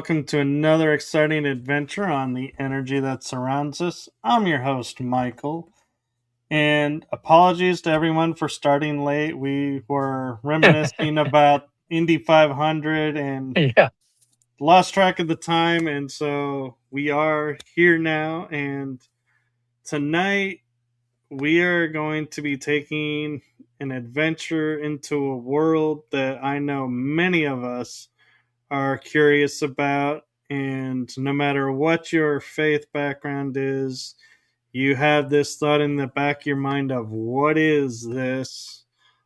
welcome to another exciting adventure on the energy that surrounds us. I'm your host, Michael, and apologies to everyone for starting late. We were reminiscing about Indy 500 and Yeah. lost track of the time, and so we are here now. And tonight, we are going to be taking an adventure into a world that I know many of us are curious about. And no matter what your faith background is, you have this thought in the back of your mind of what is this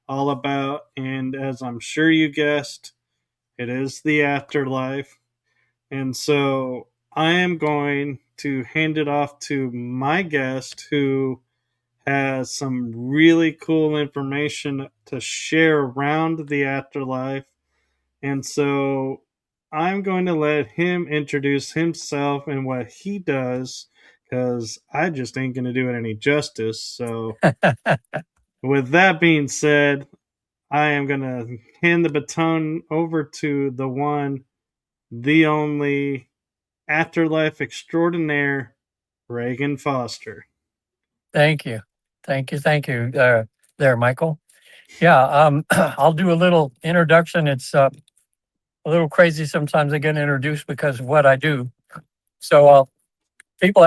all about? And as I'm sure you guessed, it is the afterlife. And so I am going to hand it off to my guest who has some really cool information to share around the afterlife. And so I'm going to let him introduce himself and what he does because I just ain't going to do it any justice. So, with that being said, I am going to hand the baton over to the one, the only afterlife extraordinaire, Regan Foster. Thank you. Thank you, there, Michael. Yeah, I'll do a little introduction. It's a little crazy sometimes I get introduced because of what I do. So, people,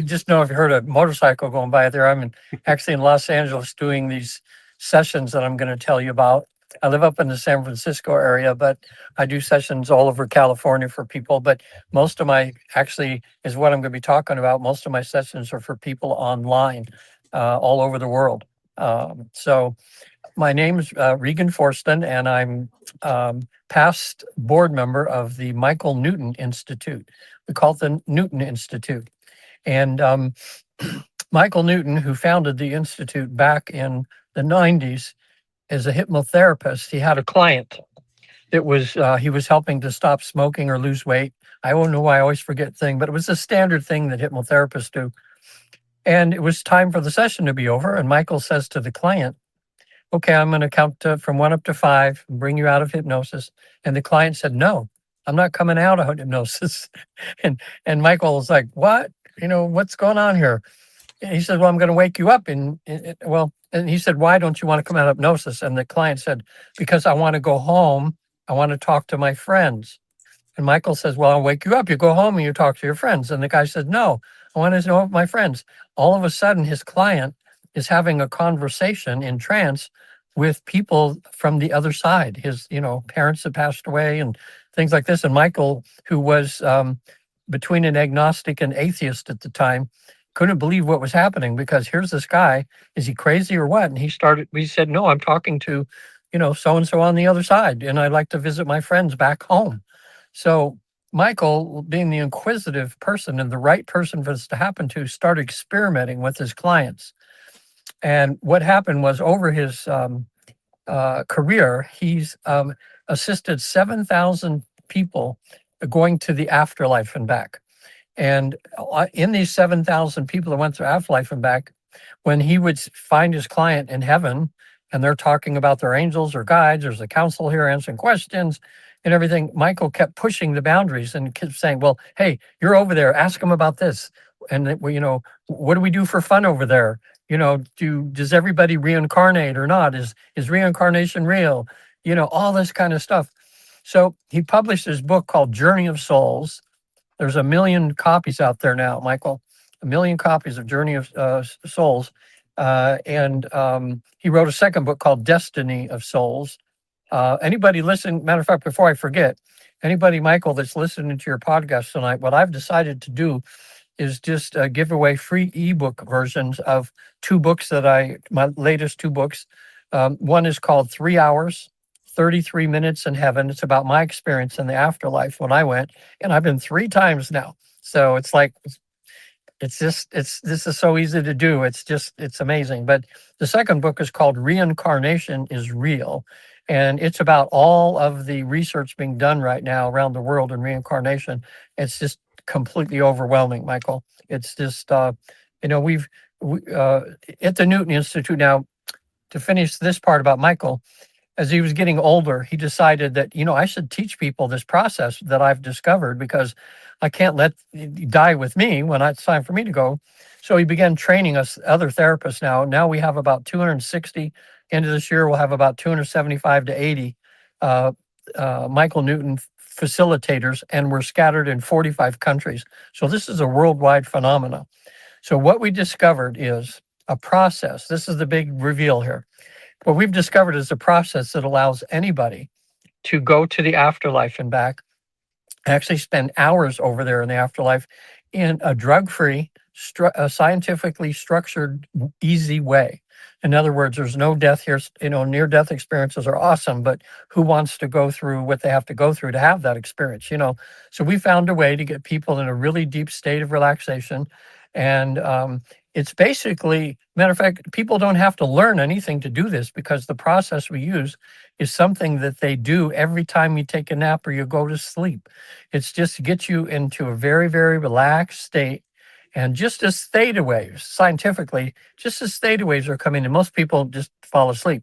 just know if you heard a motorcycle going by there, actually in Los Angeles doing these sessions that I'm going to tell you about. I live up in the San Francisco area, but I do sessions all over California for people. But most of my actually is what I'm going to be talking about. Most of my sessions are for people online, all over the world. So my name is Regan Forston, and I'm past board member of the Michael Newton Institute. We call it the Newton Institute. And Michael Newton, who founded the Institute back in the 90s, as a hypnotherapist, he had a client that was, he was helping to stop smoking or lose weight. I don't know why I always forget things, but it was a standard thing that hypnotherapists do. And it was time for the session to be over. And Michael says to the client, okay, I'm going to count from 1 up to 5 and bring you out of hypnosis. And the client said, no, I'm not coming out of hypnosis. and Michael was like, what? What's going on here? And he said, well, I'm going to wake you up. And he said, why don't you want to come out of hypnosis? And the client said, because I want to go home. I want to talk to my friends. And Michael says, well, I'll wake you up. You go home and you talk to your friends. And the guy said, no, I want to know my friends. All of a sudden, his client is having a conversation in trance with people from the other side. His, parents had passed away and things like this. And Michael, who was between an agnostic and atheist at the time, couldn't believe what was happening because here's this guy. Is he crazy or what? And we said, no, I'm talking to, so-and-so on the other side. And I'd like to visit my friends back home. So Michael, being the inquisitive person and the right person for this to happen to, started experimenting with his clients. And what happened was over his career, he's assisted 7,000 people going to the afterlife and back. And in these 7,000 people that went to afterlife and back, when he would find his client in heaven and they're talking about their angels or guides, there's a counsel here answering questions and everything, Michael kept pushing the boundaries and kept saying, well, hey, you're over there, ask them about this. And, what do we do for fun over there? Does everybody reincarnate or not? Is reincarnation real? All this kind of stuff. So he published his book called Journey of Souls. There's 1 million copies out there now, Michael, 1 million copies of Journey of Souls. And he wrote a second book called Destiny of Souls. Anybody listen, matter of fact, before I forget, anybody, Michael, that's listening to your podcast tonight, what I've decided to do is just give away free ebook versions of 2 books my latest 2 books. One is called 3 Hours, 33 Minutes in Heaven. It's about my experience in the afterlife when I went, and I've been 3 times now. So it's like, this is so easy to do. It's amazing. But the second book is called Reincarnation is Real. And it's about all of the research being done right now around the world in reincarnation. It's just completely overwhelming, Michael. It's just, we've at the Newton Institute now, to finish this part about Michael, as he was getting older, he decided that, I should teach people this process that I've discovered, because I can't let it die with me when it's time for me to go. So he began training us other therapists now. Now we have about 260. End of this year, we'll have about 275 to 80 uh, Michael Newton facilitators, and we're scattered in 45 countries. So this is a worldwide phenomenon. So what we discovered is a process. This is the big reveal here. What we've discovered is a process that allows anybody to go to the afterlife and back, actually spend hours over there in the afterlife in a drug-free, scientifically structured, easy way. In other words, there's no death here. Near-death experiences are awesome, but who wants to go through what they have to go through to have that experience? So we found a way to get people in a really deep state of relaxation, and it's basically, matter of fact, people don't have to learn anything to do this, because the process we use is something that they do every time you take a nap or you go to sleep. It's just to get you into a very, very relaxed state. And just as theta waves, scientifically, just as theta waves are coming in, most people just fall asleep.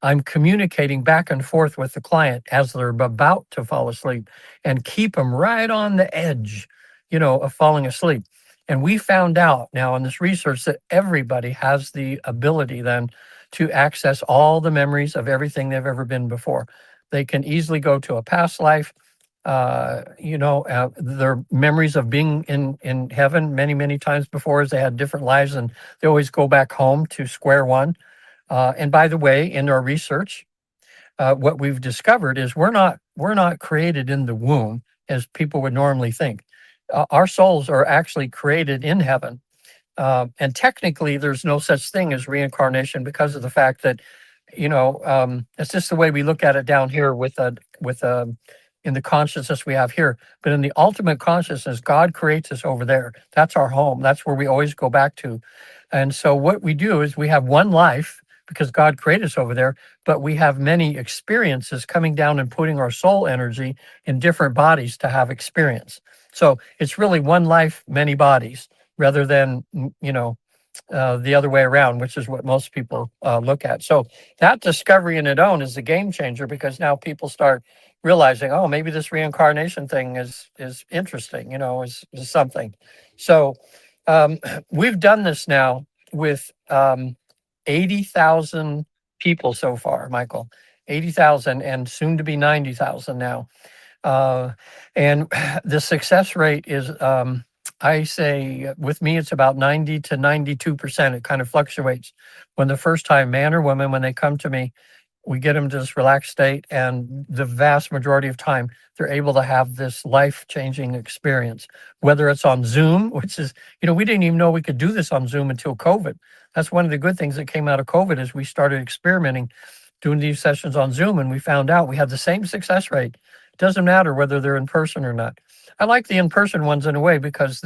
I'm communicating back and forth with the client as they're about to fall asleep, and keep them right on the edge, of falling asleep. And we found out now in this research that everybody has the ability then to access all the memories of everything they've ever been before. They can easily go to a past life, their memories of being in heaven many, many times before, as they had different lives, and they always go back home to square one. And by the way, in our research, what we've discovered is we're not created in the womb as people would normally think. Our souls are actually created in heaven. And technically, there's no such thing as reincarnation, because of the fact that, it's just the way we look at it down here in the consciousness we have here. But in the ultimate consciousness, God creates us over there. That's our home. That's where we always go back to. And so what we do is we have one life, because God created us over there, but we have many experiences coming down and putting our soul energy in different bodies to have experience. So it's really one life, many bodies, rather than, the other way around, which is what most people look at. So that discovery in its own is a game changer, because now people start realizing, oh, maybe this reincarnation thing is interesting, is something. So we've done this now with 80,000 people so far, Michael. 80,000, and soon to be 90,000 now. And the success rate is, I say, with me, it's about 90 to 92%. It kind of fluctuates. When the first time, man or woman, when they come to me, we get them to this relaxed state, and the vast majority of time, they're able to have this life-changing experience, whether it's on Zoom, which is, we didn't even know we could do this on Zoom until COVID. That's one of the good things that came out of COVID, is we started experimenting, doing these sessions on Zoom, and we found out we have the same success rate. It doesn't matter whether they're in person or not. I like the in-person ones in a way, because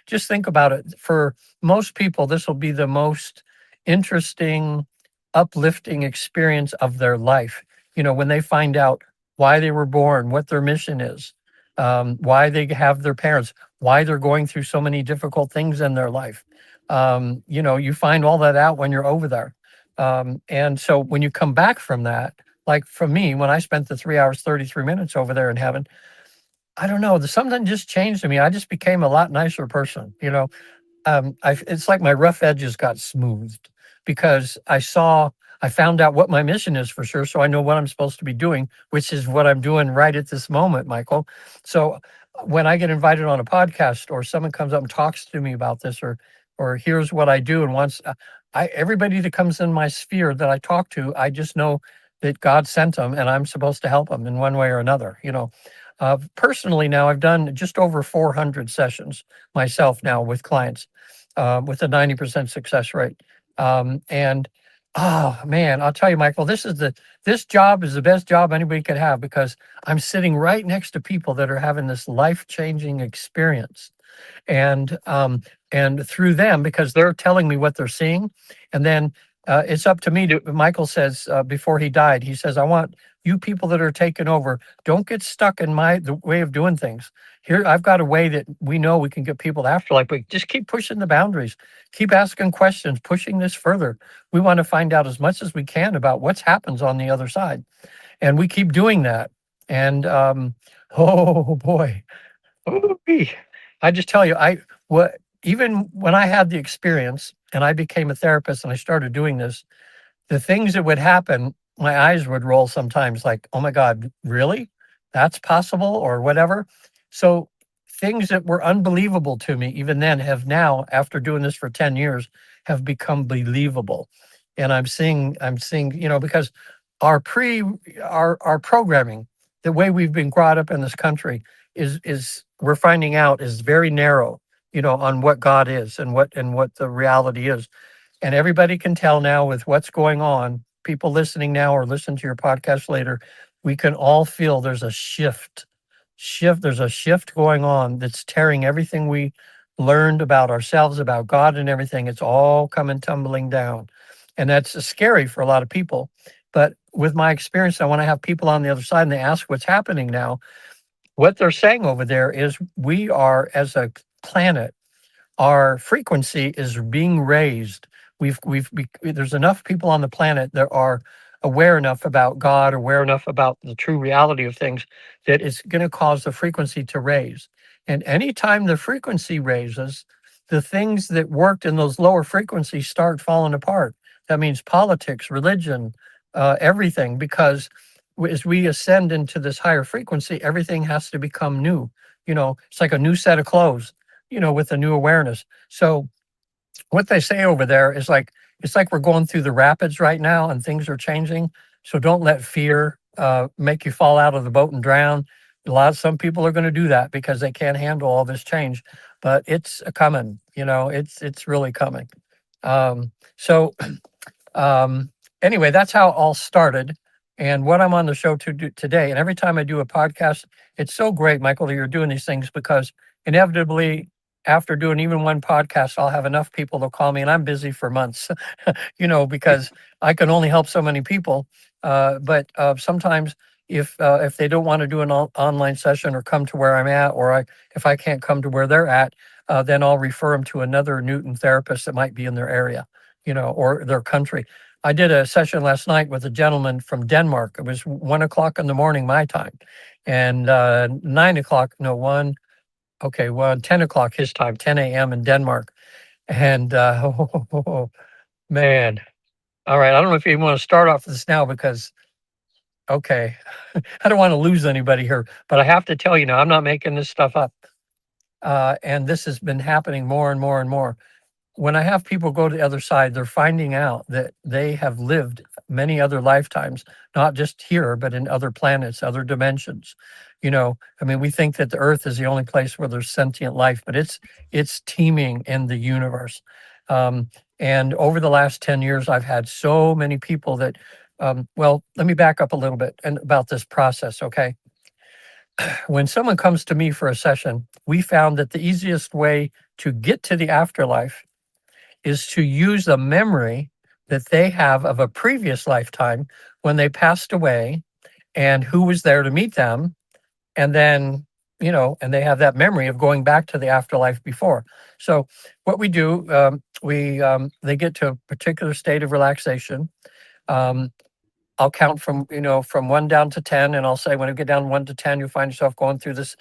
just think about it. For most people, this will be the most interesting, uplifting experience of their life. When they find out why they were born, what their mission is, why they have their parents, why they're going through so many difficult things in their life. You find all that out when you're over there. And so when you come back from that, like for me, when I spent the 3 hours, 33 minutes over there in heaven, I don't know, something just changed in me. I just became a lot nicer person. It's like my rough edges got smoothed, because I found out what my mission is for sure. So I know what I'm supposed to be doing, which is what I'm doing right at this moment, Michael. So when I get invited on a podcast, or someone comes up and talks to me about this, or here's what I do and wants, everybody that comes in my sphere that I talk to, I just know that God sent them, and I'm supposed to help them in one way or another. Personally, now I've done just over 400 sessions myself now with clients, with a 90% success rate. And oh man, I'll tell you, Michael, this job is the best job anybody could have, because I'm sitting right next to people that are having this life-changing experience. And through them, because they're telling me what they're seeing, and then it's up to me to. Michael says, before he died, he says, I want you people that are taking over, don't get stuck in the way of doing things. here, I've got a way that we know we can get people to afterlife, but just keep pushing the boundaries, keep asking questions, pushing this further. We want to find out as much as we can about what happens on the other side. And we keep doing that. And oh boy, ooh-wee. I just tell you, what even when I had the experience and I became a therapist and I started doing this, the things that would happen, my eyes would roll sometimes like, oh my God, really? That's possible or whatever. So things that were unbelievable to me even then have now, after doing this for 10 years, have become believable. And I'm seeing, because our pre our programming, the way we've been brought up in this country is we're finding out is very narrow, on what God is and what the reality is. And everybody can tell now with what's going on, people listening now or listen to your podcast later, we can all feel there's a there's a shift going on that's tearing everything we learned about ourselves, about God and everything. It's all coming tumbling down. And that's scary for a lot of people. But with my experience, I want to have people on the other side and they ask what's happening now. What they're saying over there is we are, as a planet, our frequency is being raised. There's enough people on the planet that are aware enough about God, aware enough about the true reality of things, that it's going to cause the frequency to raise. And anytime the frequency raises, the things that worked in those lower frequencies start falling apart. That means politics, religion, everything, because as we ascend into this higher frequency, everything has to become new. It's like a new set of clothes, with a new awareness. So what they say over there is like, it's like we're going through the rapids right now and things are changing. So don't let fear make you fall out of the boat and drown. Some people are going to do that because they can't handle all this change, but it's coming. It's really coming. So anyway, that's how it all started and what I'm on the show to do today. And every time I do a podcast, it's so great, Michael, that you're doing these things, because inevitably, after doing even one podcast, I'll have enough people to call me, and I'm busy for months, because I can only help so many people. But sometimes if they don't want to do an online session or come to where I'm at, or if I can't come to where they're at, then I'll refer them to another Newton therapist that might be in their area, or their country. I did a session last night with a gentleman from Denmark. It was 1 o'clock in the morning, my time, and 9 o'clock, no, okay, well, 10 o'clock his time, 10 a.m. in Denmark. And oh, man. All right. I don't know if you want to start off this now because, okay, I don't want to lose anybody here, but I have to tell you now, I'm not making this stuff up. And this has been happening more and more and more. When I have people go to the other side, they're finding out that they have lived many other lifetimes, not just here, but in other planets, other dimensions. I mean, we think that the Earth is the only place where there's sentient life, but it's teeming in the universe. And over the last 10 years, I've had so many people that, well, let me back up a little bit and about this process, okay? When someone comes to me for a session, we found that the easiest way to get to the afterlife is to use a memory that they have of a previous lifetime when they passed away and who was there to meet them. And then, and they have that memory of going back to the afterlife before. So what we do, they get to a particular state of relaxation. Um, I'll count from 1 down to 10, and I'll say when you get down 1 to 10, you'll find yourself going through this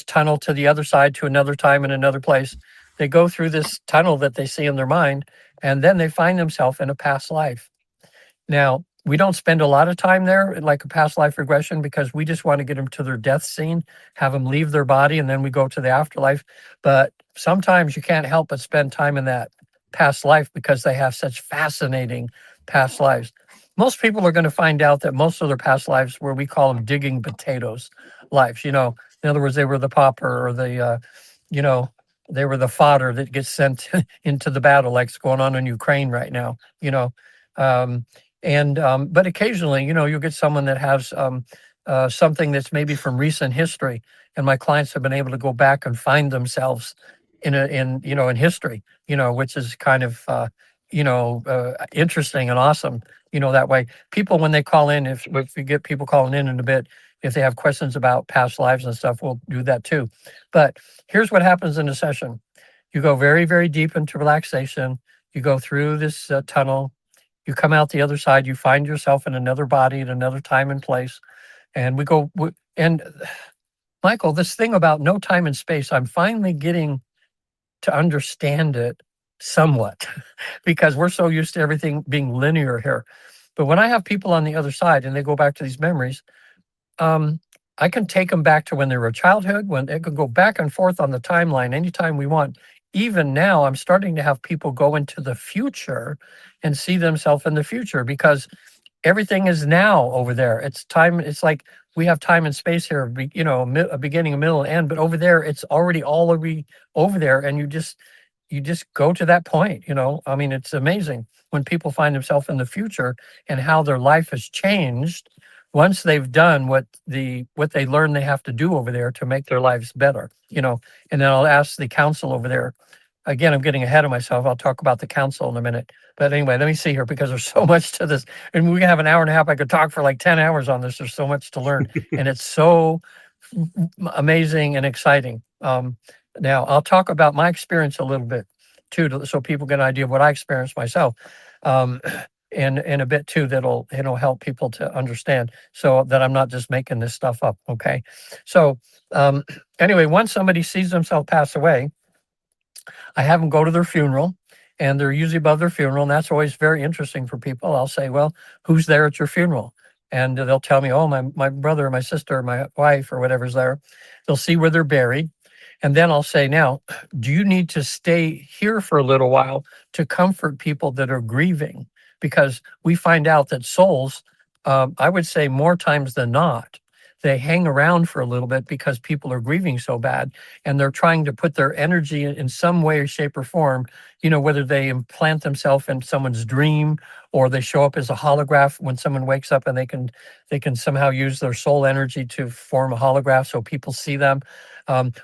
tunnel to the other side, to another time in another place. They go through this tunnel that they see in their mind, and then they find themselves in a past life. Now, we don't spend a lot of time there, like a past life regression, because we just want to get them to their death scene, have them leave their body, and then we go to the afterlife. But sometimes you can't help but spend time in that past life because they have such fascinating past lives. Most people are going to find out that most of their past lives were, we call them digging potatoes lives. In other words, they were the pauper or you know, they were the fodder that gets sent into the battle, like it's going on in Ukraine right now. Um, but occasionally, you'll get someone that has something that's maybe from recent history, and my clients have been able to go back and find themselves in history, which is kind of interesting and awesome. That way, people when they call in, if you get people calling in a bit, if they have questions about past lives and stuff, we'll do that too. But here's what happens in a session. You go very, very deep into relaxation. You go through this tunnel. You come out the other side. You find yourself in another body at another time and place. And and Michael, this thing about no time and space, I'm finally getting to understand it somewhat because we're so used to everything being linear here. But when I have people on the other side and they go back to these memories, um, I can take them back to when they were a childhood, when it can go back and forth on the timeline anytime we want. Even now, I'm starting to have people go into the future and see themselves in the future because everything is now over there. It's time. It's like we have time and space here, a beginning, a middle, and end. But over there, it's already all over there, and you just go to that point. I mean, it's amazing when people find themselves in the future and how their life has changed once they've done what they learn they have to do over there to make their lives better. And then I'll ask the council over there. Again, I'm getting ahead of myself. I'll talk about the council in a minute. But anyway, let me see here because there's so much to this. And we can have an hour and a half. I could talk for like 10 hours on this. There's so much to learn. And it's so amazing and exciting. Now, I'll talk about my experience a little bit too, so people get an idea of what I experienced myself. Um, and a bit too that'll help people to understand so that I'm not just making this stuff up. Okay. So um, anyway, once somebody sees themselves pass away, I have them go to their funeral, and they're usually above their funeral, and that's always very interesting for people. I'll say, "Well, who's there at your funeral?" And they'll tell me, "Oh, my brother, or my sister, or my wife, or whatever's there." They'll see where they're buried, and then I'll say, "Now, do you need to stay here for a little while to comfort people that are grieving?" Because we find out that souls, I would say more times than not, they hang around for a little bit because people are grieving so bad and they're trying to put their energy in some way, shape, or form, whether they implant themselves in someone's dream or they show up as a holograph when someone wakes up and they can somehow use their soul energy to form a holograph so people see them.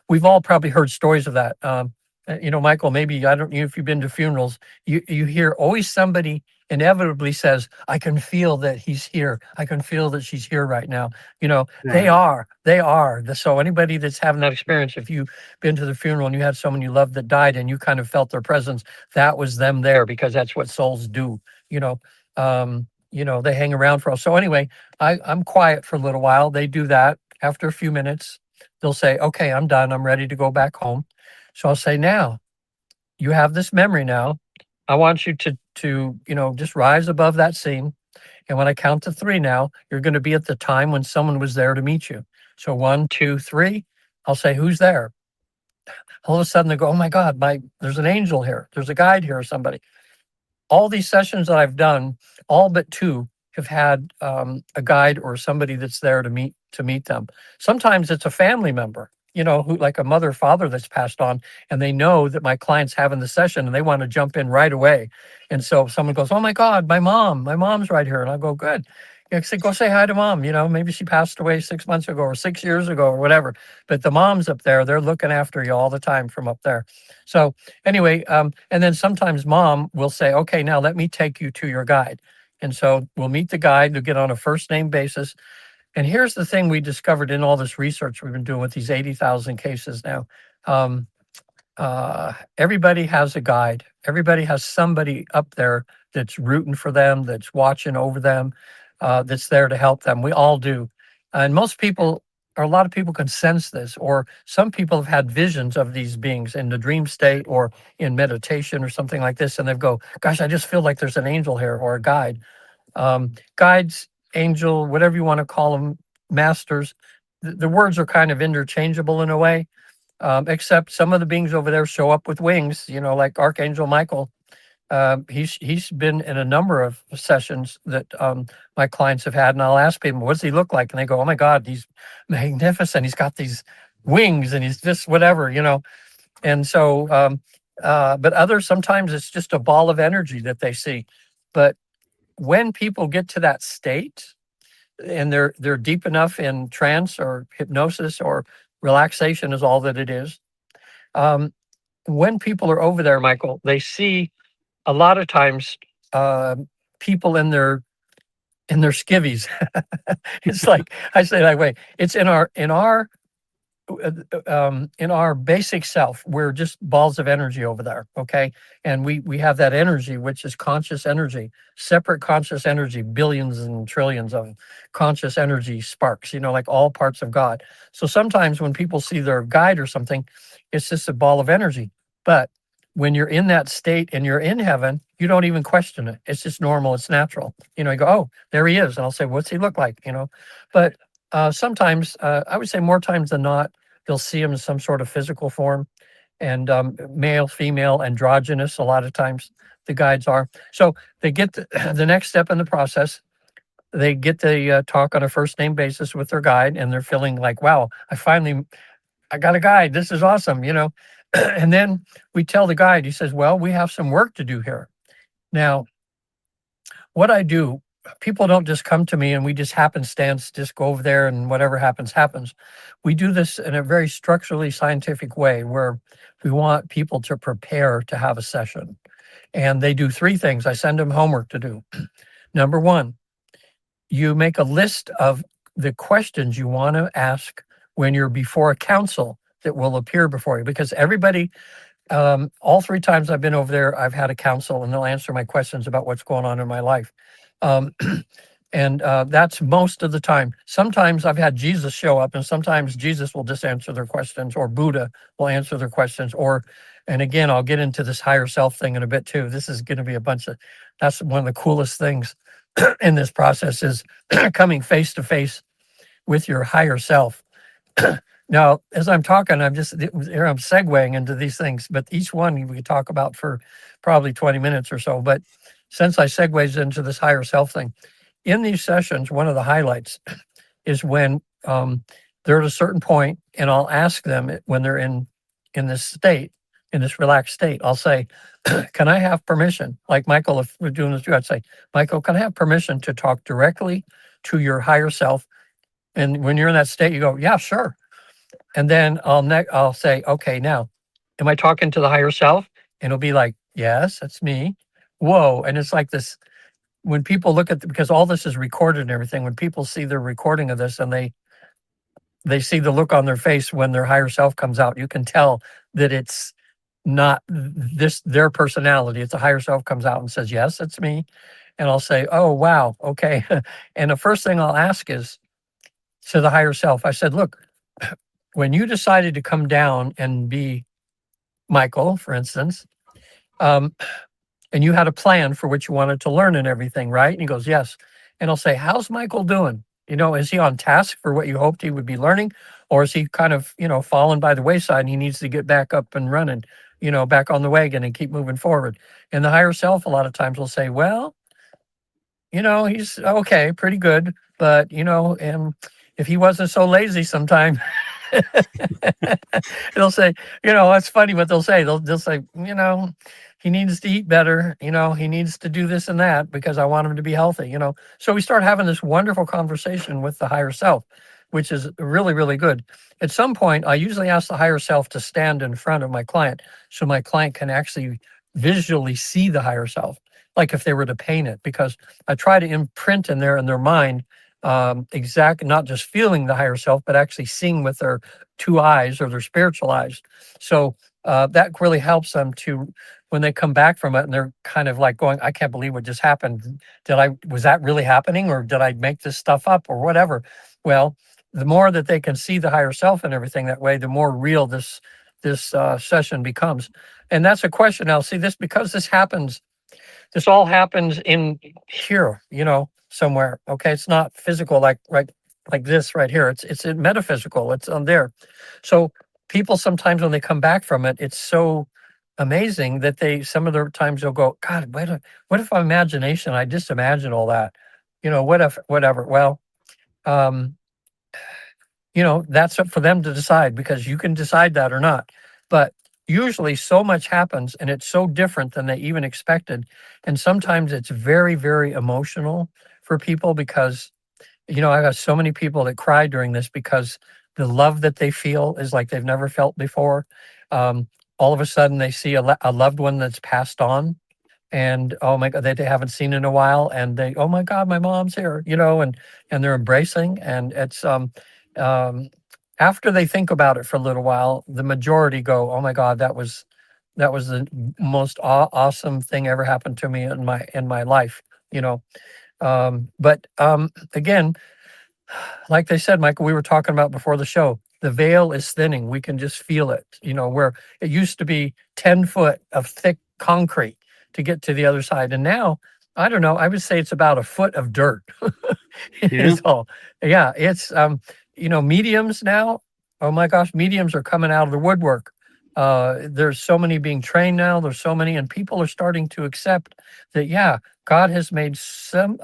We've all probably heard stories of that. Michael, maybe I don't know if you've been to funerals, you hear always somebody inevitably says, "I can feel that he's here. I can feel that she's here right now." They Right. are. They are. So anybody that's having that experience, if you've been to the funeral and you had someone you loved that died and you kind of felt their presence, that was them there because that's what souls do. They hang around for us. So anyway, I'm quiet for a little while. They do that. After a few minutes, they'll say, "Okay, I'm done. I'm ready to go back home." So I'll say, "Now you have this memory now. I want you to just rise above that scene. And when I count to three now, you're going to be at the time when someone was there to meet you. So 1, 2, 3, I'll say, who's there? All of a sudden they go, oh my God, there's an angel here. There's a guide here or somebody. All these sessions that I've done, all but two have had a guide or somebody that's there to meet them. Sometimes it's a family member, who like a mother, father that's passed on, and they know that my client's having the session and they want to jump in right away. And so someone goes, "Oh my God, my mom's right here," and I go, "Good." Say, go say hi to mom. Maybe she passed away 6 months ago or 6 years ago or whatever. But the mom's up there; they're looking after you all the time from up there. So anyway, and then sometimes mom will say, "Okay, now let me take you to your guide." And so we'll meet the guide. They'll get on a first name basis. And here's the thing we discovered in all this research we've been doing with these 80,000 cases now. Um, Everybody has a guide. Everybody has somebody up there that's rooting for them, that's watching over them, that's there to help them. We all do. And most people, or a lot of people can sense this, or some people have had visions of these beings in the dream state or in meditation or something like this. And they go, gosh, I just feel like there's an angel here or a guide. Guides, angel, whatever you want to call them, masters, the words are kind of interchangeable in a way, except some of the beings over there show up with wings, like Archangel Michael. He's been in a number of sessions that my clients have had, and I'll ask people, "What does he look like?" And they go, "Oh my God, he's magnificent. He's got these wings, and he's just whatever." And so, but others sometimes it's just a ball of energy that they see. But when people get to that state and they're deep enough in trance or hypnosis or relaxation is all that it is. Um, when people are over there, Michael, they see a lot of times uh, people in their in their skivvies. It's like I say that way. It's in our basic self, we're just balls of energy over there. Okay. And we have that energy, which is conscious energy, separate conscious energy, billions and trillions of conscious energy sparks, like all parts of God. So sometimes when people see their guide or something, it's just a ball of energy. But when you're in that state and you're in heaven, you don't even question it. It's just normal. It's natural. You go, oh, there he is. And I'll say, what's he look like? But sometimes, I would say more times than not, you'll see him in some sort of physical form, and male, female, androgynous. A lot of times the guides are. So they get the next step in the process. They get to talk on a first name basis with their guide, and they're feeling like, wow, I got a guide. This is awesome, And then we tell the guide, he says, well, we have some work to do here. Now, what I do, people don't just come to me and we just happenstance, just go over there and whatever happens, happens. We do this in a very structurally scientific way where we want people to prepare to have a session. And they do three things. I send them homework to do. Number one, you make a list of the questions you want to ask when you're before a council that will appear before you, because everybody, all three times I've been over there, I've had a council and they'll answer my questions about what's going on in my life. And that's most of the time. Sometimes I've had Jesus show up, and sometimes Jesus will just answer their questions, or Buddha will answer their questions, and again, I'll get into this higher self thing in a bit too. This is going to be that's one of the coolest things in this process is coming face to face with your higher self. Now, as I'm talking, I'm segueing into these things, but each one we could talk about for probably 20 minutes or so. But since I segues into this higher self thing, in these sessions, one of the highlights is when they're at a certain point, and I'll ask them when they're in this state, in this relaxed state, I'll say, can I have permission? Like Michael, if we're doing this too, I'd say, Michael, can I have permission to talk directly to your higher self? And when you're in that state, you go, yeah, sure. And then I'll say, okay, now, am I talking to the higher self? And it'll be like, yes, that's me. Whoa. And it's like this, when people look at because all this is recorded and everything, when people see the recording of this and they see the look on their face when their higher self comes out, you can tell that it's not their personality. It's a higher self comes out and says, yes, it's me. And I'll say, oh, wow. Okay. And the first thing I'll ask is to the higher self, I said, look, when you decided to come down and be Michael, for instance, and you had a plan for what you wanted to learn and everything, right? And he goes, yes. And I'll say, how's Michael doing? Is he on task for what you hoped he would be learning? Or is he kind of, fallen by the wayside and he needs to get back up and running, back on the wagon and keep moving forward? And the higher self, a lot of times will say, well, he's okay, pretty good. But, if he wasn't so lazy sometime, they'll say, it's funny what they'll say. They'll say, he needs to eat better. He needs to do this and that because I want him to be healthy. So we start having this wonderful conversation with the higher self, which is really, really good. At some point, I usually ask the higher self to stand in front of my client so my client can actually visually see the higher self, like if they were to paint it, because I try to imprint in their mind not just feeling the higher self, but actually seeing with their two eyes or their spiritual eyes. So that really helps them to, when they come back from it and they're kind of like going, I can't believe what just happened. Was that really happening, or did I make this stuff up or whatever? Well, the more that they can see the higher self and everything that way, the more real this session becomes. And that's a question. Now, see this, because this all happens in here, somewhere. Okay. It's not physical, like this right here. It's metaphysical. It's on there. So people sometimes when they come back from it, it's so amazing that some of the times they'll go, God, what if my imagination, I just imagine all that, what if, whatever. Well, that's up for them to decide, because you can decide that or not. But usually so much happens and it's so different than they even expected. And sometimes it's very, very emotional for people because, I got so many people that cry during this because the love that they feel is like they've never felt before. All of a sudden they see a loved one that's passed on. and oh my god, they haven't seen in a while, and they, oh my god, my mom's here, and they're embracing, and it's um after they think about it for a little while, the majority go, oh my god, that was the most awesome thing ever happened to me in my life, you know. But again, like they said, Michael, we were talking about before the show, the veil is thinning. We can just feel it, where it used to be 10 foot of thick concrete to get to the other side. And now, I don't know, I would say it's about a foot of dirt. Yeah. Is all. Yeah, it's mediums now. Oh my gosh, mediums are coming out of the woodwork. There's so many being trained now. There's so many, and people are starting to accept that. Yeah, God has made some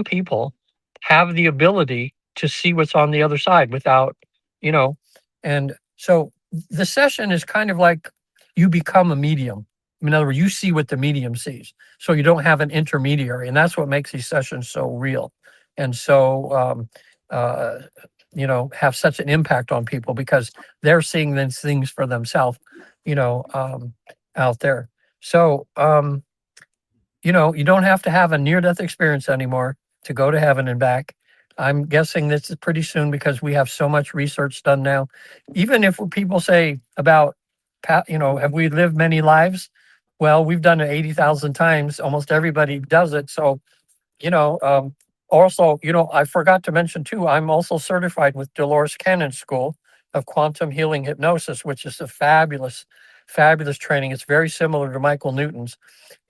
people have the ability to see what's on the other side without, you know, and so the session is kind of like you become a medium. In other words, you see what the medium sees, so you don't have an intermediary, and that's what makes these sessions so real and so uh, have such an impact on people because they're seeing these things for themselves, you know, um, out there. So you don't have to have a near-death experience anymore to go to heaven and back. I'm guessing this is pretty soon because we have so much research done now. Even if people say about, have we lived many lives? Well, we've done it 80,000 times. Almost everybody does it. So you know, also, I forgot to mention too, I'm also certified with Dolores Cannon School of Quantum Healing Hypnosis, which is a fabulous, fabulous training. It's very similar to Michael Newton's.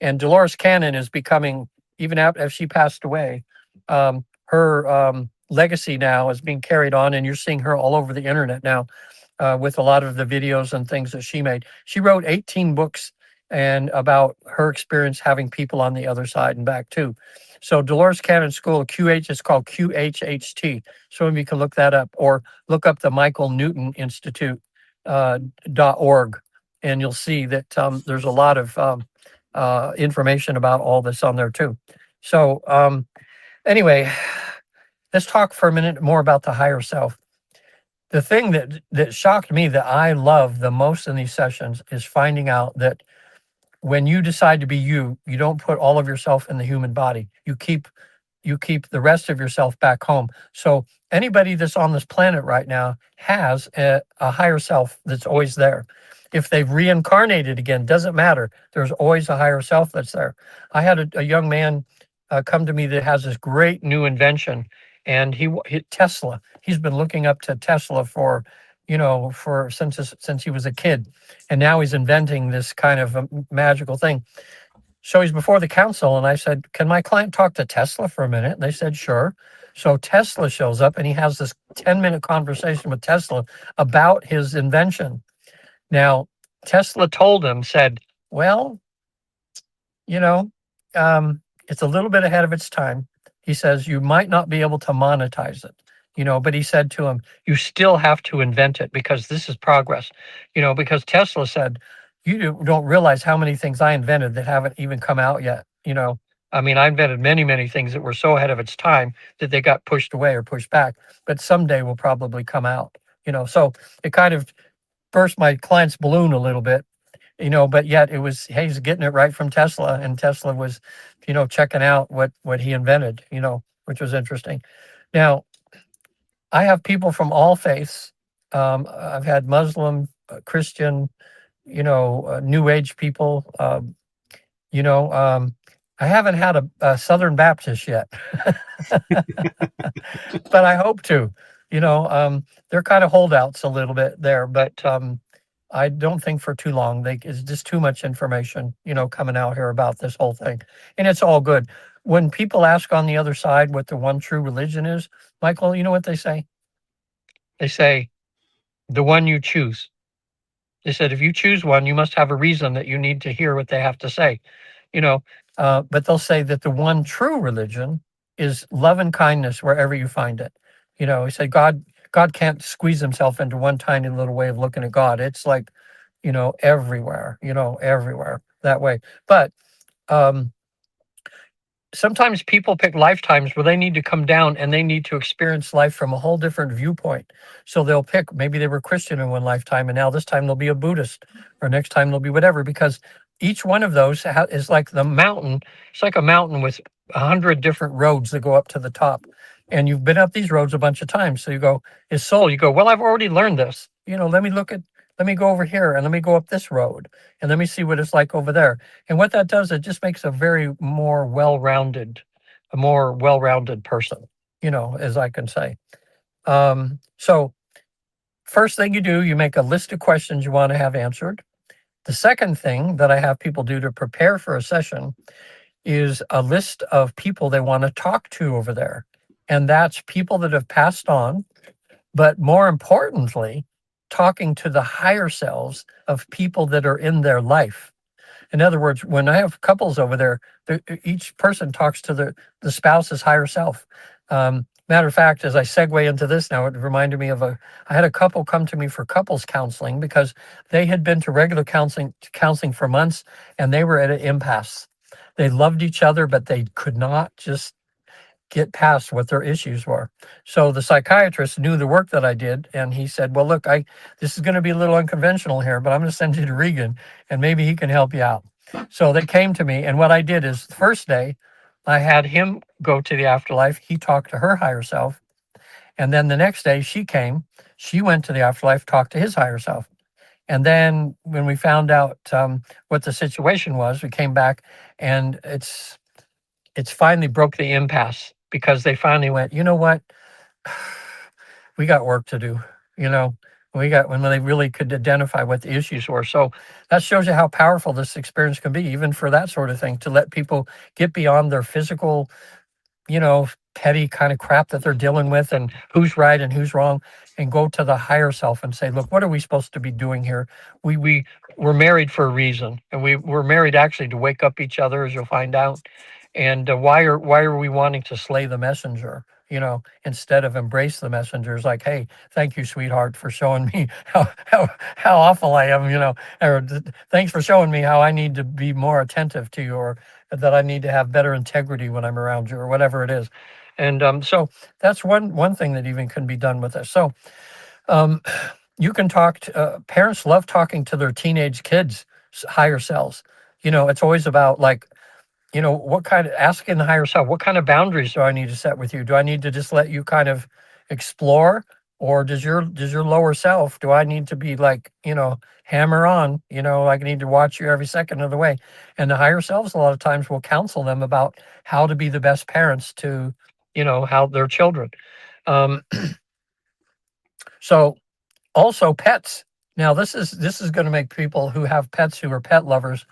And Dolores Cannon is becoming, even after she passed away, her legacy now is being carried on, and you're seeing her all over the internet now with a lot of the videos and things that she made. She wrote 18 books and about her experience having people on the other side and back too. So Dolores Cannon School of QH is called QHHT. So you can look that up or look up the Michael Newton Institute .org, and you'll see that there's a lot of information about all this on there too. So anyway, let's talk for a minute more about the higher self. The thing that shocked me that I love the most in these sessions is finding out that when you decide to be you, you don't put all of yourself in the human body. You keep the rest of yourself back home. So anybody that's on this planet right now has a higher self that's always there. If they've reincarnated again, doesn't matter. There's always a higher self that's there. I had a young man come to me that has this great new invention, and he Tesla. He's been looking up to Tesla for, for since he was a kid, and now he's inventing this kind of a magical thing. So he's before the council, and I said, "Can my client talk to Tesla for a minute?" And they said, "Sure." So Tesla shows up, and he has this 10-minute conversation with Tesla about his invention. Now, Tesla told him, said, "Well, you know, it's a little bit ahead of its time." He says, "You might not be able to monetize it." But he said to him, "You still have to invent it because this is progress." Because Tesla said, "You don't realize how many things I invented that haven't even come out yet." I mean, I invented many, many things that were so ahead of its time that they got pushed away or pushed back, but someday will probably come out. So it kind of burst my client's balloon a little bit, but yet it was, hey, he's getting it right from Tesla, and Tesla was, checking out what he invented, which was interesting. Now, I have people from all faiths. I've had Muslim, Christian, New Age people. You know, um, I haven't had a Southern Baptist yet, but I hope to. They're kind of holdouts a little bit there, but I don't think for too long. It's just too much information, coming out here about this whole thing, and it's all good. When people ask on the other side what the one true religion is, Michael, you know what they say? They say the one you choose. They said if you choose one, you must have a reason that you need to hear what they have to say. you know. But they'll say that the one true religion is love and kindness wherever you find it. He said God can't squeeze himself into one tiny little way of looking at God. It's like, everywhere, everywhere that way. But um, sometimes people pick lifetimes where they need to come down and they need to experience life from a whole different viewpoint. So they'll pick, maybe they were Christian in one lifetime and now this time they'll be a Buddhist, or next time they'll be whatever, because each one of those is like the mountain. It's like a mountain with 100 different roads that go up to the top. And you've been up these roads a bunch of times. So you go, is soul, you go, well, I've already learned this. Let me go over here and let me go up this road and let me see what it's like over there. And what that does, it just makes a more well-rounded person, as I can say. So first thing you do, you make a list of questions you want to have answered. The second thing that I have people do to prepare for a session is a list of people they want to talk to over there. And that's people that have passed on, but more importantly, talking to the higher selves of people that are in their life. In other words, when I have couples over there, each person talks to the spouse's higher self. Matter of fact, as I segue into this now, it reminded me of I had a couple come to me for couples counseling because they had been to regular counseling for months and they were at an impasse. They loved each other, but they could not just get past what their issues were. So the psychiatrist knew the work that I did, and he said, well, look, this is going to be a little unconventional here, but I'm going to send you to Regan, and maybe he can help you out. So they came to me, and what I did is the first day, I had him go to the afterlife. He talked to her higher self. And then the next day she came, she went to the afterlife, talked to his higher self. And then when we found out what the situation was, we came back and it's finally broke the impasse because they finally went, you know what? We got work to do. You know, when they really could identify what the issues were. So that shows you how powerful this experience can be, even for that sort of thing, to let people get beyond their physical, petty kind of crap that they're dealing with and who's right and who's wrong, and go to the higher self and say, look, what are we supposed to be doing here? We're married for a reason, and we're married actually to wake up each other, as you'll find out. And why are we wanting to slay the messenger? Instead of embrace the messenger. It's like, hey, thank you, sweetheart, for showing me how awful I am. Or thanks for showing me how I need to be more attentive to you, or that I need to have better integrity when I'm around you, or whatever it is. And so that's one thing that even can be done with this. So um, you can talk to parents love talking to their teenage kids' higher selves. It's always about like, asking the higher self, what kind of boundaries do I need to set with you? Do I need to just let you kind of explore, or does your lower self, do I need to be like, hammer on, like I need to watch you every second of the way? And the higher selves a lot of times will counsel them about how to be the best parents to, how their children. Um, so also pets. Now this is going to make people who have pets, who are pet lovers,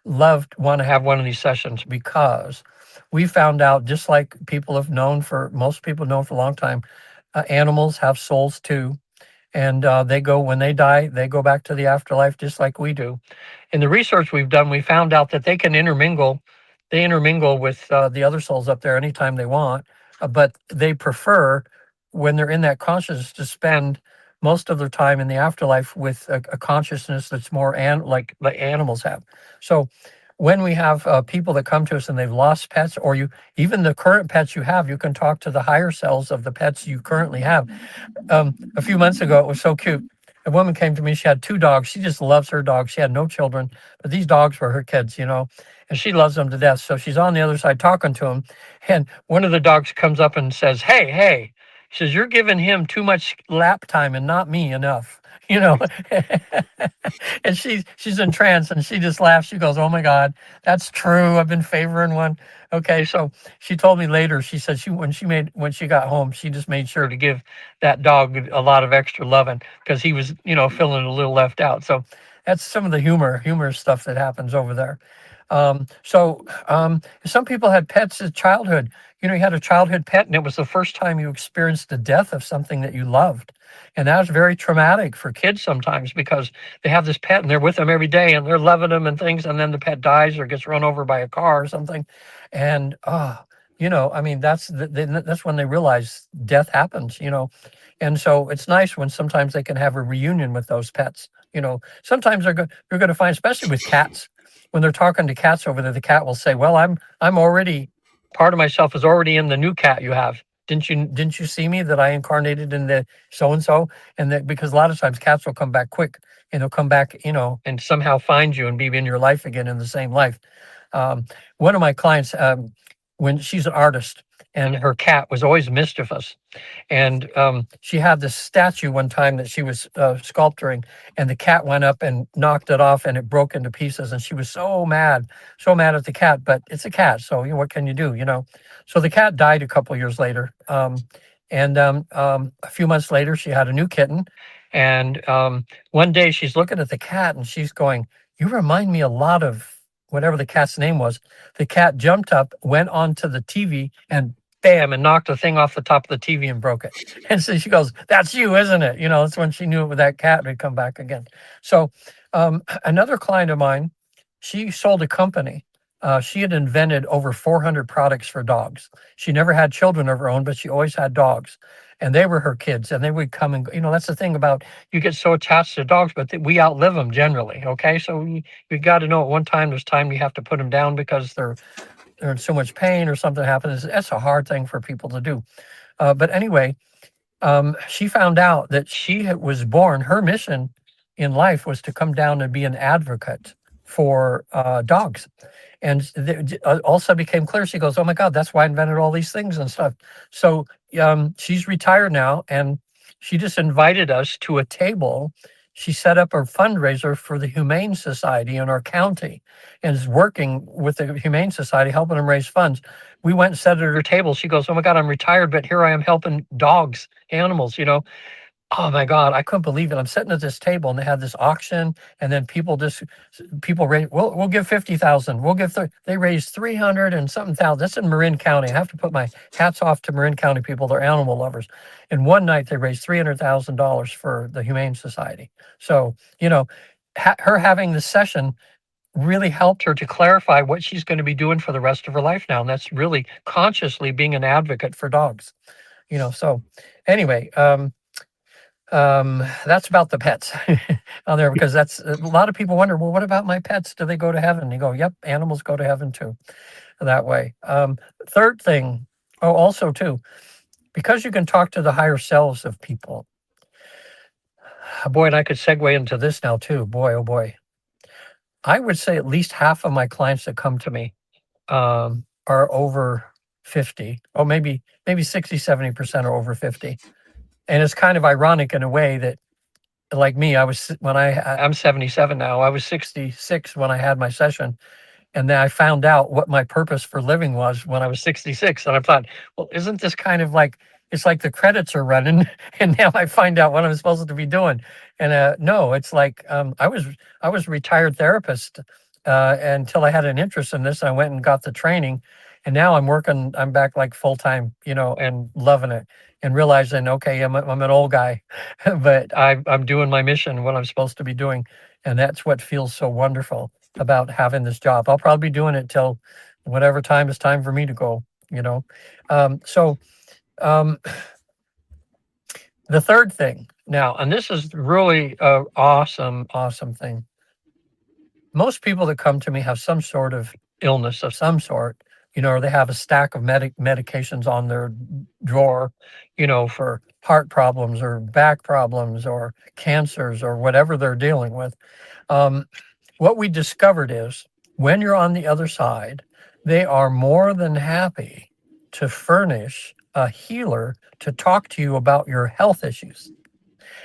want to have one of these sessions, because we found out, just like most people know for a long time, animals have souls too. And when they die, they go back to the afterlife just like we do. In the research we've done, we found out that they can intermingle. They intermingle with the other souls up there anytime they want, but they prefer, when they're in that consciousness, to spend most of their time in the afterlife with a consciousness that's more like animals have. So when we have people that come to us and they've lost pets, or even the current pets you have, you can talk to the higher selves of the pets you currently have. A few months ago, it was so cute. A woman came to me. She had two dogs. She just loves her dogs. She had no children, but these dogs were her kids, and she loves them to death. So she's on the other side talking to them. And one of the dogs comes up and says, hey, hey, she says, you're giving him too much lap time and not me enough. And she's entranced, and she just laughs. She goes, oh my God, that's true. I've been favoring one. Okay. So she told me later, she said when she got home, she just made sure to give that dog a lot of extra loving, because he was, feeling a little left out. So that's some of the humor stuff that happens over there. Some people had pets as childhood. You had a childhood pet, and it was the first time you experienced the death of something that you loved. And that was very traumatic for kids sometimes, because they have this pet and they're with them every day and they're loving them and things. And then the pet dies or gets run over by a car or something. And, that's when they realize death happens, And so it's nice when sometimes they can have a reunion with those pets. Sometimes you're going to find, especially with cats, when they're talking to cats over there, the cat will say, well, I'm already, part of myself is already in the new cat you have. didn't you see me that I incarnated in the so and so? And that because a lot of times cats will come back quick and they'll come back, and somehow find you and be in your life again in the same life. Um, One of my clients, when she's an artist, and her cat was always mischievous, and she had this statue one time that she was sculpturing, and the cat went up and knocked it off, and it broke into pieces. And she was so mad at the cat. But it's a cat, so what can you do? So the cat died a couple years later, and a few months later, she had a new kitten. And one day, she's looking at the cat, and she's going, "You remind me a lot of." Whatever the cat's name was, the cat jumped up, went onto the TV, and bam, and knocked the thing off the top of the TV and broke it. And so she goes, "That's you, isn't it?" That's when she knew that cat would come back again. So another client of mine, she sold a company. She had invented over 400 products for dogs. She never had children of her own, but she always had dogs. And they were her kids, and they would come and go. That's the thing about you get so attached to dogs, but we outlive them generally. Okay, so you got to know at one time there's time you have to put them down because they're in so much pain or something happens. That's a hard thing for people to do. But anyway, she found out that she was born, her mission in life was to come down and be an advocate for dogs. And also became clear. She goes, "Oh my God, that's why I invented all these things and stuff." So she's retired now, and she just invited us to a table. She set up a fundraiser for the Humane Society in our county and is working with the Humane Society, helping them raise funds. We went and sat at her table. She goes, "Oh my God, I'm retired, but here I am helping dogs, animals. Oh my God, I couldn't believe it. I'm sitting at this table and they had this auction, and then people raise, we'll give 50,000. They raised 300 and something thousand. That's in Marin County. I have to put my hats off to Marin County people. They're animal lovers. And one night they raised $300,000 for the Humane Society. So, her having this session really helped her to clarify what she's going to be doing for the rest of her life now. And that's really consciously being an advocate for dogs. So anyway, that's about the pets on there, because that's a lot of people wonder, well, what about my pets? Do they go to heaven? You go, yep, animals go to heaven too, that way. Third thing, also too, because you can talk to the higher selves of people. Boy, and I could segue into this now too. Boy, oh boy. I would say at least half of my clients that come to me are over 50. Oh, maybe 60, 70% are over 50. And it's kind of ironic in a way that, like me, I'm 77 now. I was 66 when I had my session. And then I found out what my purpose for living was when I was 66. And I thought, well, isn't this kind of like, it's like the credits are running and now I find out what I'm supposed to be doing. And no, it's like I was a retired therapist until I had an interest in this. I went and got the training, and now I'm back like full time, and loving it and realizing, okay, I'm an old guy, but I'm doing my mission, what I'm supposed to be doing. And that's what feels so wonderful about having this job. I'll probably be doing it till whatever time it's time for me to go. So the third thing now, and this is really a awesome, awesome thing. Most people that come to me have some sort of illness of some sort, or they have a stack of medications on their drawer, for heart problems or back problems or cancers or whatever they're dealing with. What we discovered is when you're on the other side, they are more than happy to furnish a healer to talk to you about your health issues.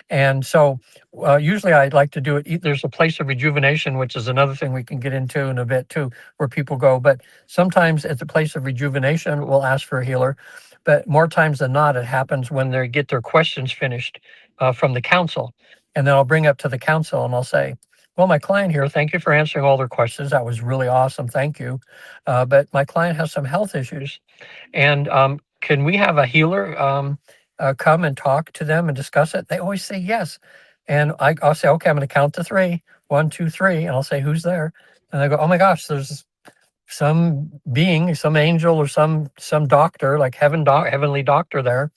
And so usually I'd like to do it. There's a place of rejuvenation, which is another thing we can get into in a bit too, where people go. But sometimes at the place of rejuvenation, we'll ask for a healer. But more times than not, it happens when they get their questions finished from the council. And then I'll bring up to the council and I'll say, well, my client here, thank you for answering all their questions. That was really awesome. Thank you. But my client has some health issues. And can we have a healer come and talk to them and discuss it? They always say yes. And I'll say, okay, I'm going to count to three. 1, 2, 3. And I'll say, who's there? And they go, oh my gosh, there's some being, some angel or some doctor, like heavenly doctor there.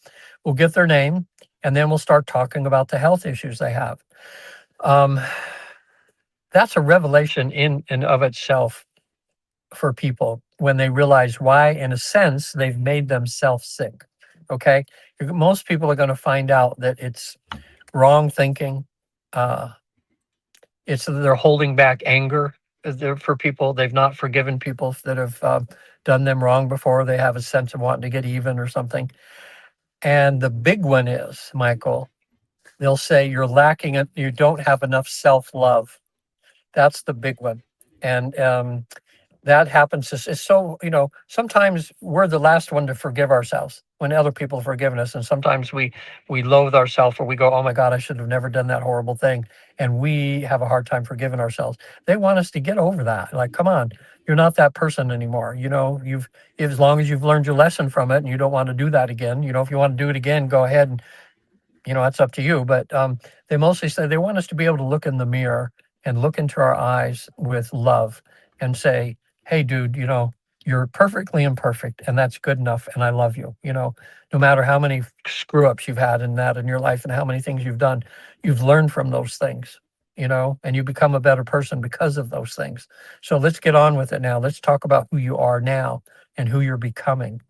We'll get their name, and then we'll start talking about the health issues they have. That's a revelation in and of itself for people when they realize why, in a sense, they've made themselves sick. Okay. Most people are going to find out that it's wrong thinking. Uh, it's that they're holding back anger. For people. They've not forgiven people that have done them wrong before. They have a sense of wanting to get even or something. And the big one is, Michael, they'll say you're lacking it. You don't have enough self love. That's the big one. And that happens. It's so, sometimes we're the last one to forgive ourselves when other people have forgiven us. And sometimes we loathe ourselves, or we go, oh my God, I should have never done that horrible thing. And we have a hard time forgiving ourselves. They want us to get over that. Like, come on, you're not that person anymore. As long as you've learned your lesson from it and you don't want to do that again, if you want to do it again, go ahead and that's up to you. But they mostly say they want us to be able to look in the mirror and look into our eyes with love and say, hey, dude, you're perfectly imperfect and that's good enough. And I love you. No matter how many screw ups you've had in your life and how many things you've done, you've learned from those things, and you become a better person because of those things. So let's get on with it now. Let's talk about who you are now and who you're becoming.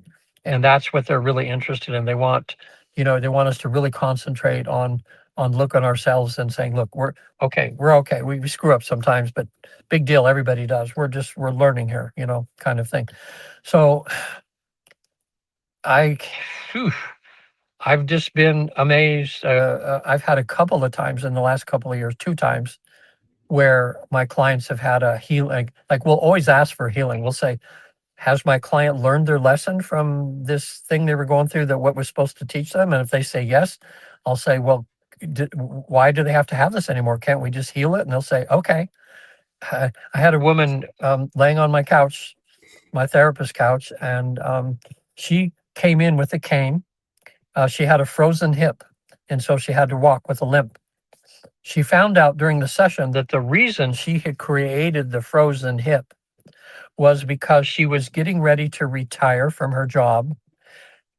And that's what they're really interested in. They want us to really concentrate on looking ourselves and saying, look, we're okay. We screw up sometimes, but big deal, everybody does. We're learning here, kind of thing. So I phew, I've just been amazed. I've had a couple of times in the last couple of years, two times, where my clients have had a healing. Like we'll always ask for healing. We'll say, has my client learned their lesson from this thing they were going through, that what was supposed to teach them? And if they say yes, I'll say, well, why do they have to have this anymore? Can't we just heal it? And they'll say, okay. I had a woman laying on my couch, my therapist couch, and she came in with a cane. She had a frozen hip, and so she had to walk with a limp. She found out during the session that the reason she had created the frozen hip was because she was getting ready to retire from her job.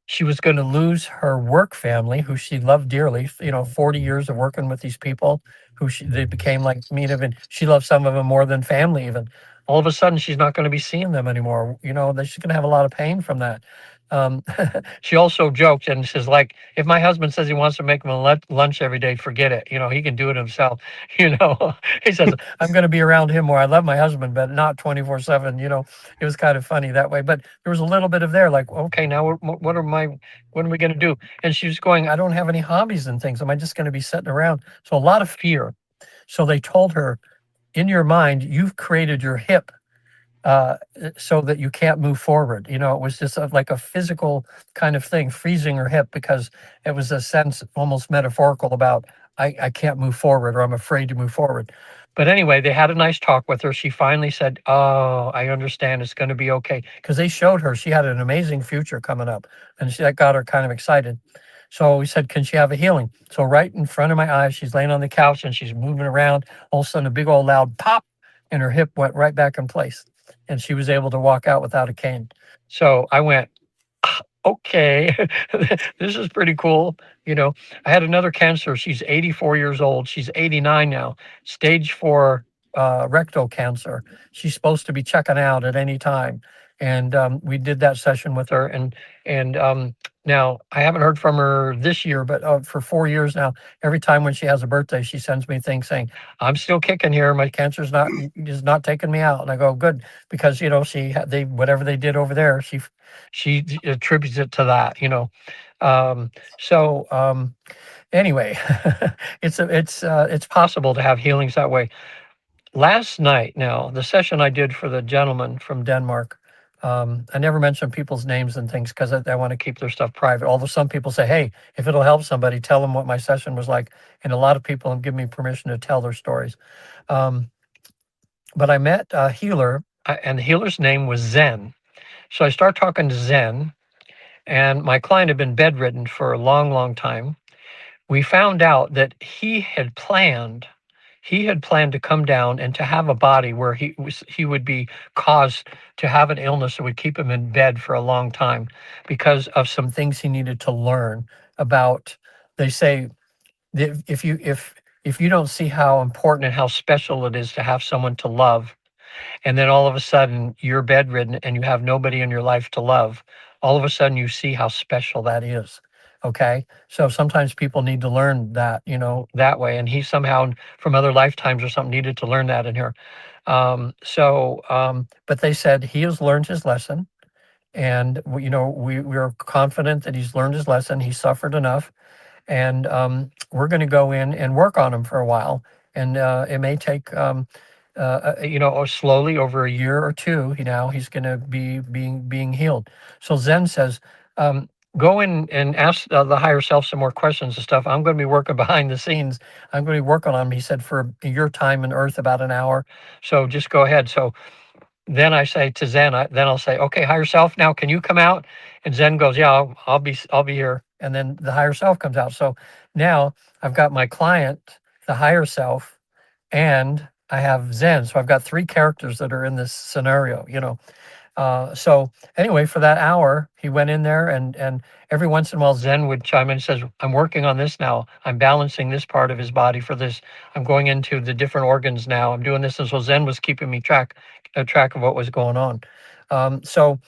She was going to lose her work family, who she loved dearly. 40 years of working with these people, they became like me. Even she loved some of them more than family. Even all of a sudden, she's not going to be seeing them anymore. She's going to have a lot of pain from that. She also joked and says, like, if my husband says he wants to make me lunch every day, forget it. He can do it himself. He says, I'm going to be around him more. I love my husband, but not 24/7. It was kind of funny that way. But there was a little bit of there, like, okay, now what are we going to do? And she was going, I don't have any hobbies and things. Am I just going to be sitting around? So a lot of fear. So they told her, in your mind, you've created your hip uh, so that you can't move forward. It was just like a physical kind of thing, freezing her hip, because it was a sense almost metaphorical about I can't move forward, or I'm afraid to move forward. But anyway, they had a nice talk with her. She finally said, oh, I understand. It's going to be okay. Because they showed her she had an amazing future coming up. And that got her kind of excited. So we said, can she have a healing? So right in front of my eyes, she's laying on the couch and she's moving around. All of a sudden, a big old loud pop, and her hip went right back in place. And she was able to walk out without a cane. So I went, okay, this is pretty cool. I had another cancer. She's 84 years old. She's 89 now, stage 4 rectal cancer. She's supposed to be checking out at any time. And we did that session with her. And now I haven't heard from her this year, but for 4 years now, every time when she has a birthday, she sends me things saying, I'm still kicking here. My cancer's not is not taking me out. And I go, good, because they whatever they did over there, she attributes it to that. Um, so anyway, it's possible to have healings that way. Last night, now the session I did for the gentleman from Denmark. I never mention people's names and things because I want to keep their stuff private. Although some people say, "Hey, if it'll help somebody, tell them what my session was like." And a lot of people have given me permission to tell their stories. Um, but I met a healer, and the healer's name was Zen. So I start talking to Zen, and my client had been bedridden for a long, long time. We found out that he had planned to come down and to have a body where he would be caused to have an illness that would keep him in bed for a long time because of some things he needed to learn about. They say that if you don't see how important and how special it is to have someone to love, and then all of a sudden you're bedridden and you have nobody in your life to love, all of a sudden you see how special that is. Okay. So sometimes people need to learn that, that way. And he somehow from other lifetimes or something needed to learn that in here. But they said he has learned his lesson. And, we are confident that he's learned his lesson. He suffered enough. And we're going to go in and work on him for a while. And it may take, or slowly over a year or two, he's going to be being healed. So Zen says, go in and ask the higher self some more questions and stuff. I'm going to be working behind the scenes. I'm going to be working on him. He said for your time in Earth, about an hour. So just go ahead. So then I say to Zen, then I'll say, okay, higher self, now can you come out? And Zen goes, yeah, I'll be here. And then the higher self comes out. So now I've got my client, the higher self, and I have Zen. So I've got three characters that are in this scenario. So anyway, for that hour, he went in there, and every once in a while, Zen would chime in and says, I'm working on this now. I'm balancing this part of his body for this. I'm going into the different organs now. I'm doing this. And so Zen was keeping me track of what was going on. So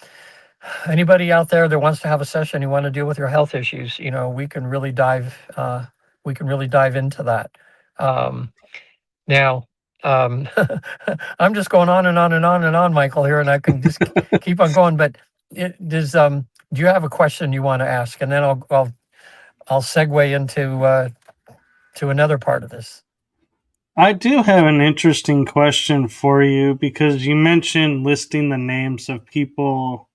anybody out there that wants to have a session, you want to deal with your health issues, we can really dive into that. Now, um, I'm just going on and on and on and on, Michael, here, and I can just keep on going. But do you have a question you want to ask, and then I'll segue into to another part of this. I do have an interesting question for you because you mentioned listing the names of people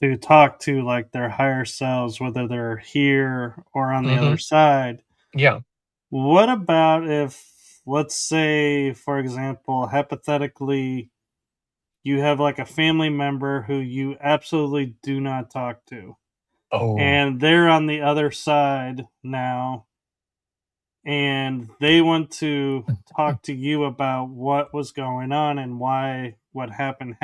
to talk to, like their higher selves, whether they're here or on the other side. Yeah. What about if, let's say, for example, hypothetically, you have like a family member who you absolutely do not talk to, Oh. and they're on the other side now, and they want to talk to you about what was going on and why what happened.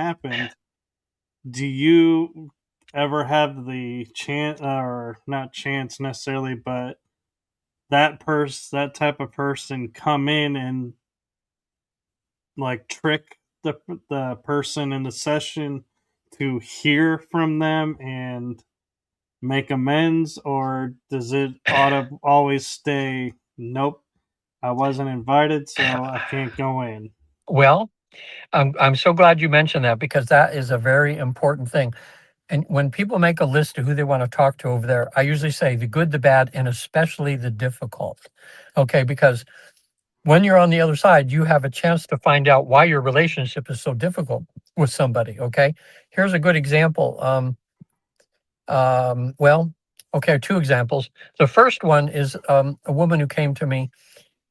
Do you ever have the chance, or not chance necessarily, but that type of person come in and like trick the person in the session to hear from them and make amends, or does it always stay, nope, I wasn't invited, so I can't go in? Well, I'm so glad you mentioned that, because that is a very important thing. And when people make a list of who they want to talk to over there, I usually say the good, the bad, and especially the difficult. Okay, because when you're on the other side, you have a chance to find out why your relationship is so difficult with somebody. Okay, here's a good example. Well, okay, two examples. The first one is a woman who came to me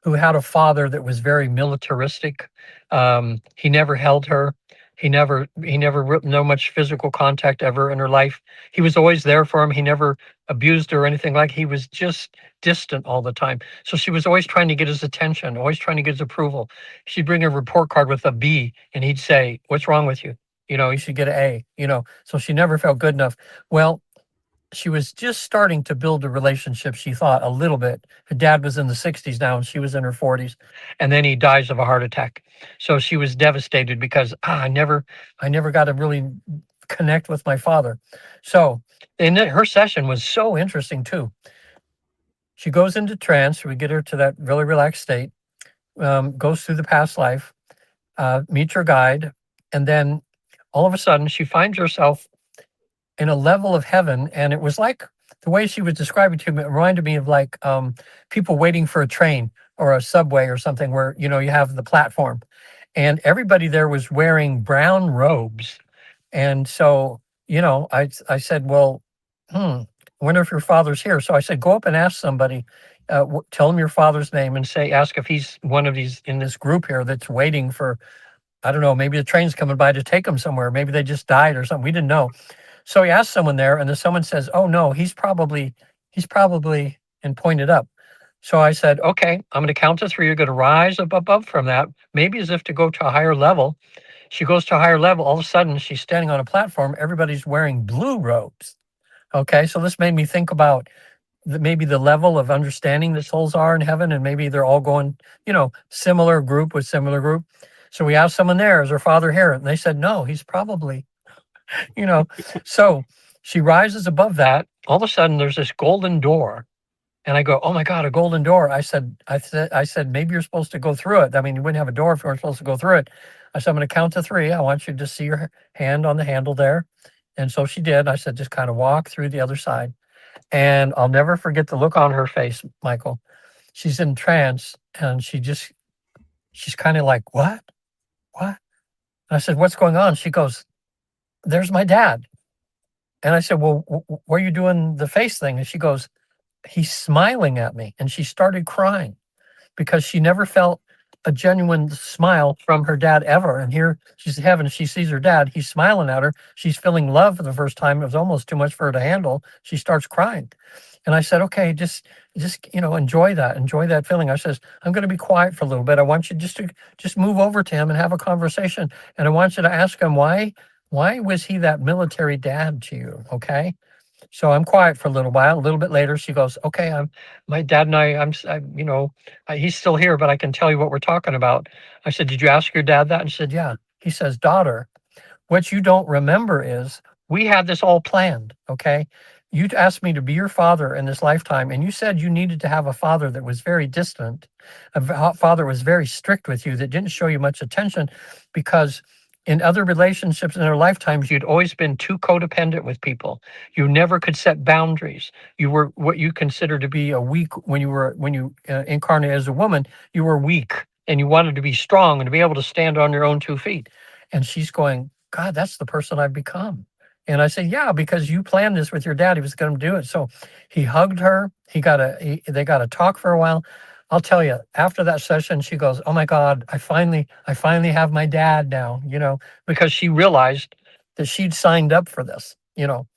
who had a father that was very militaristic. He never held her. He never no much physical contact ever in her life. He was always there for him. He never abused her or anything like. He was just distant all the time. So she was always trying to get his attention, always trying to get his approval. She'd bring a report card with a B, and he'd say, "What's wrong with you? You should get an A." So she never felt good enough. Well, she was just starting to build a relationship, she thought, a little bit. Her dad was in the 60s now, and she was in her 40s. And then he dies of a heart attack. So she was devastated because I never got to really connect with my father. So, and then her session was so interesting too. She goes into trance. We get her to that really relaxed state, goes through the past life, meets her guide, and then all of a sudden she finds herself in a level of heaven. And it was like the way she was describing to me, it reminded me of like people waiting for a train or a subway or something where, you have the platform, and everybody there was wearing brown robes. And so, I said, well, I wonder if your father's here. So I said, go up and ask somebody, tell him your father's name and ask if he's one of these in this group here that's waiting for, I don't know, maybe the train's coming by to take them somewhere. Maybe they just died or something. We didn't know. So he asked someone there, and then someone says, "Oh no, he's probably," and pointed up. So I said, "Okay, I'm going to count to three. You're going to rise up above from that, maybe as if to go to a higher level." She goes to a higher level. All of a sudden, she's standing on a platform. Everybody's wearing blue robes. Okay, so this made me think about maybe the level of understanding the souls are in heaven, and maybe they're all going, similar group with similar group. So we asked someone there, "Is her father here?" And they said, "No, he's probably," you know. So She rises above that. All of a sudden, there's this golden door. And I go, oh my God, a golden door. I said, maybe you're supposed to go through it. I mean, you wouldn't have a door if you weren't supposed to go through it. I said, I'm going to count to three. I want you to see your hand on the handle there. And so she did. I said, just kind of walk through the other side. And I'll never forget the look on her face, Michael. She's in trance and she's kind of like, what? What? And I said, what's going on? She goes, there's my dad. And I said, well, where are you doing the face thing? And she goes, he's smiling at me. And she started crying because she never felt a genuine smile from her dad ever. And here she's in heaven. She sees her dad. He's smiling at her. She's feeling love for the first time. It was almost too much for her to handle. She starts crying. And I said, okay, just enjoy that feeling. I says, I'm going to be quiet for a little bit. I want you just move over to him and have a conversation. And I want you to ask him why was he that military dad to you? Okay. So I'm quiet for a little while. A little bit later, she goes, "Okay, my dad and he's still here, but I can tell you what we're talking about." I said, "Did you ask your dad that?" And she said, "Yeah." He says, "Daughter, what you don't remember is we had this all planned. Okay, you asked me to be your father in this lifetime, and you said you needed to have a father that was very distant, father was very strict with you, that didn't show you much attention, because." In other relationships in their lifetimes, you'd always been too codependent with people. You never could set boundaries. You were what you consider to be a weak when you incarnated as a woman. You were weak, and you wanted to be strong and to be able to stand on your own 2 feet. And she's going, God, that's the person I've become. And I said, yeah, because you planned this with your dad. He was going to do it. So he hugged her. They got to talk for a while. I'll tell you, after that session, she goes, oh my God, I finally have my dad now, because she realized that she'd signed up for this, and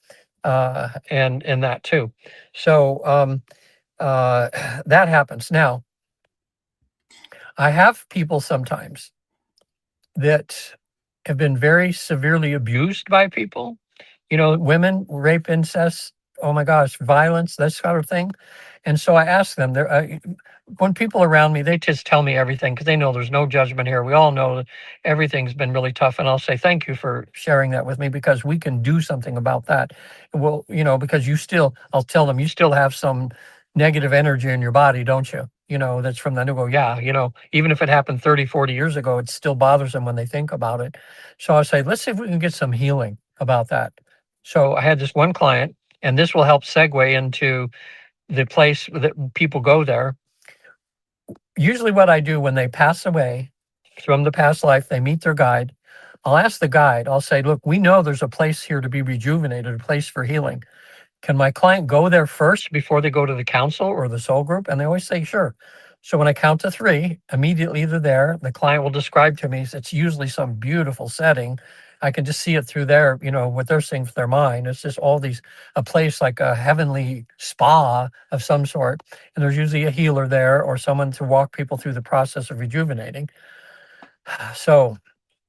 that too. So that happens. Now, I have people sometimes that have been very severely abused by people, women, rape, incest, oh my gosh, violence, that sort of thing. And so I ask them, when people around me, they just tell me everything because they know there's no judgment here. We all know that everything's been really tough. And I'll say, thank you for sharing that with me because we can do something about that. Well, because I'll tell them, you still have some negative energy in your body, don't you? That's from the new go, yeah, even if it happened 30, 40 years ago, it still bothers them when they think about it. So I say, let's see if we can get some healing about that. So I had this one client, and this will help segue into the place that people go there. Usually what I do when they pass away from the past life, they meet their guide. I'll ask the guide, I'll say, look, we know there's a place here to be rejuvenated, a place for healing. Can my client go there first before they go to the council or the soul group? And they always say, sure. So when I count to three, immediately they're there. The client will describe to me, it's usually some beautiful setting. I can just see it through their, what they're seeing for their mind. It's just a place like a heavenly spa of some sort. And there's usually a healer there or someone to walk people through the process of rejuvenating. So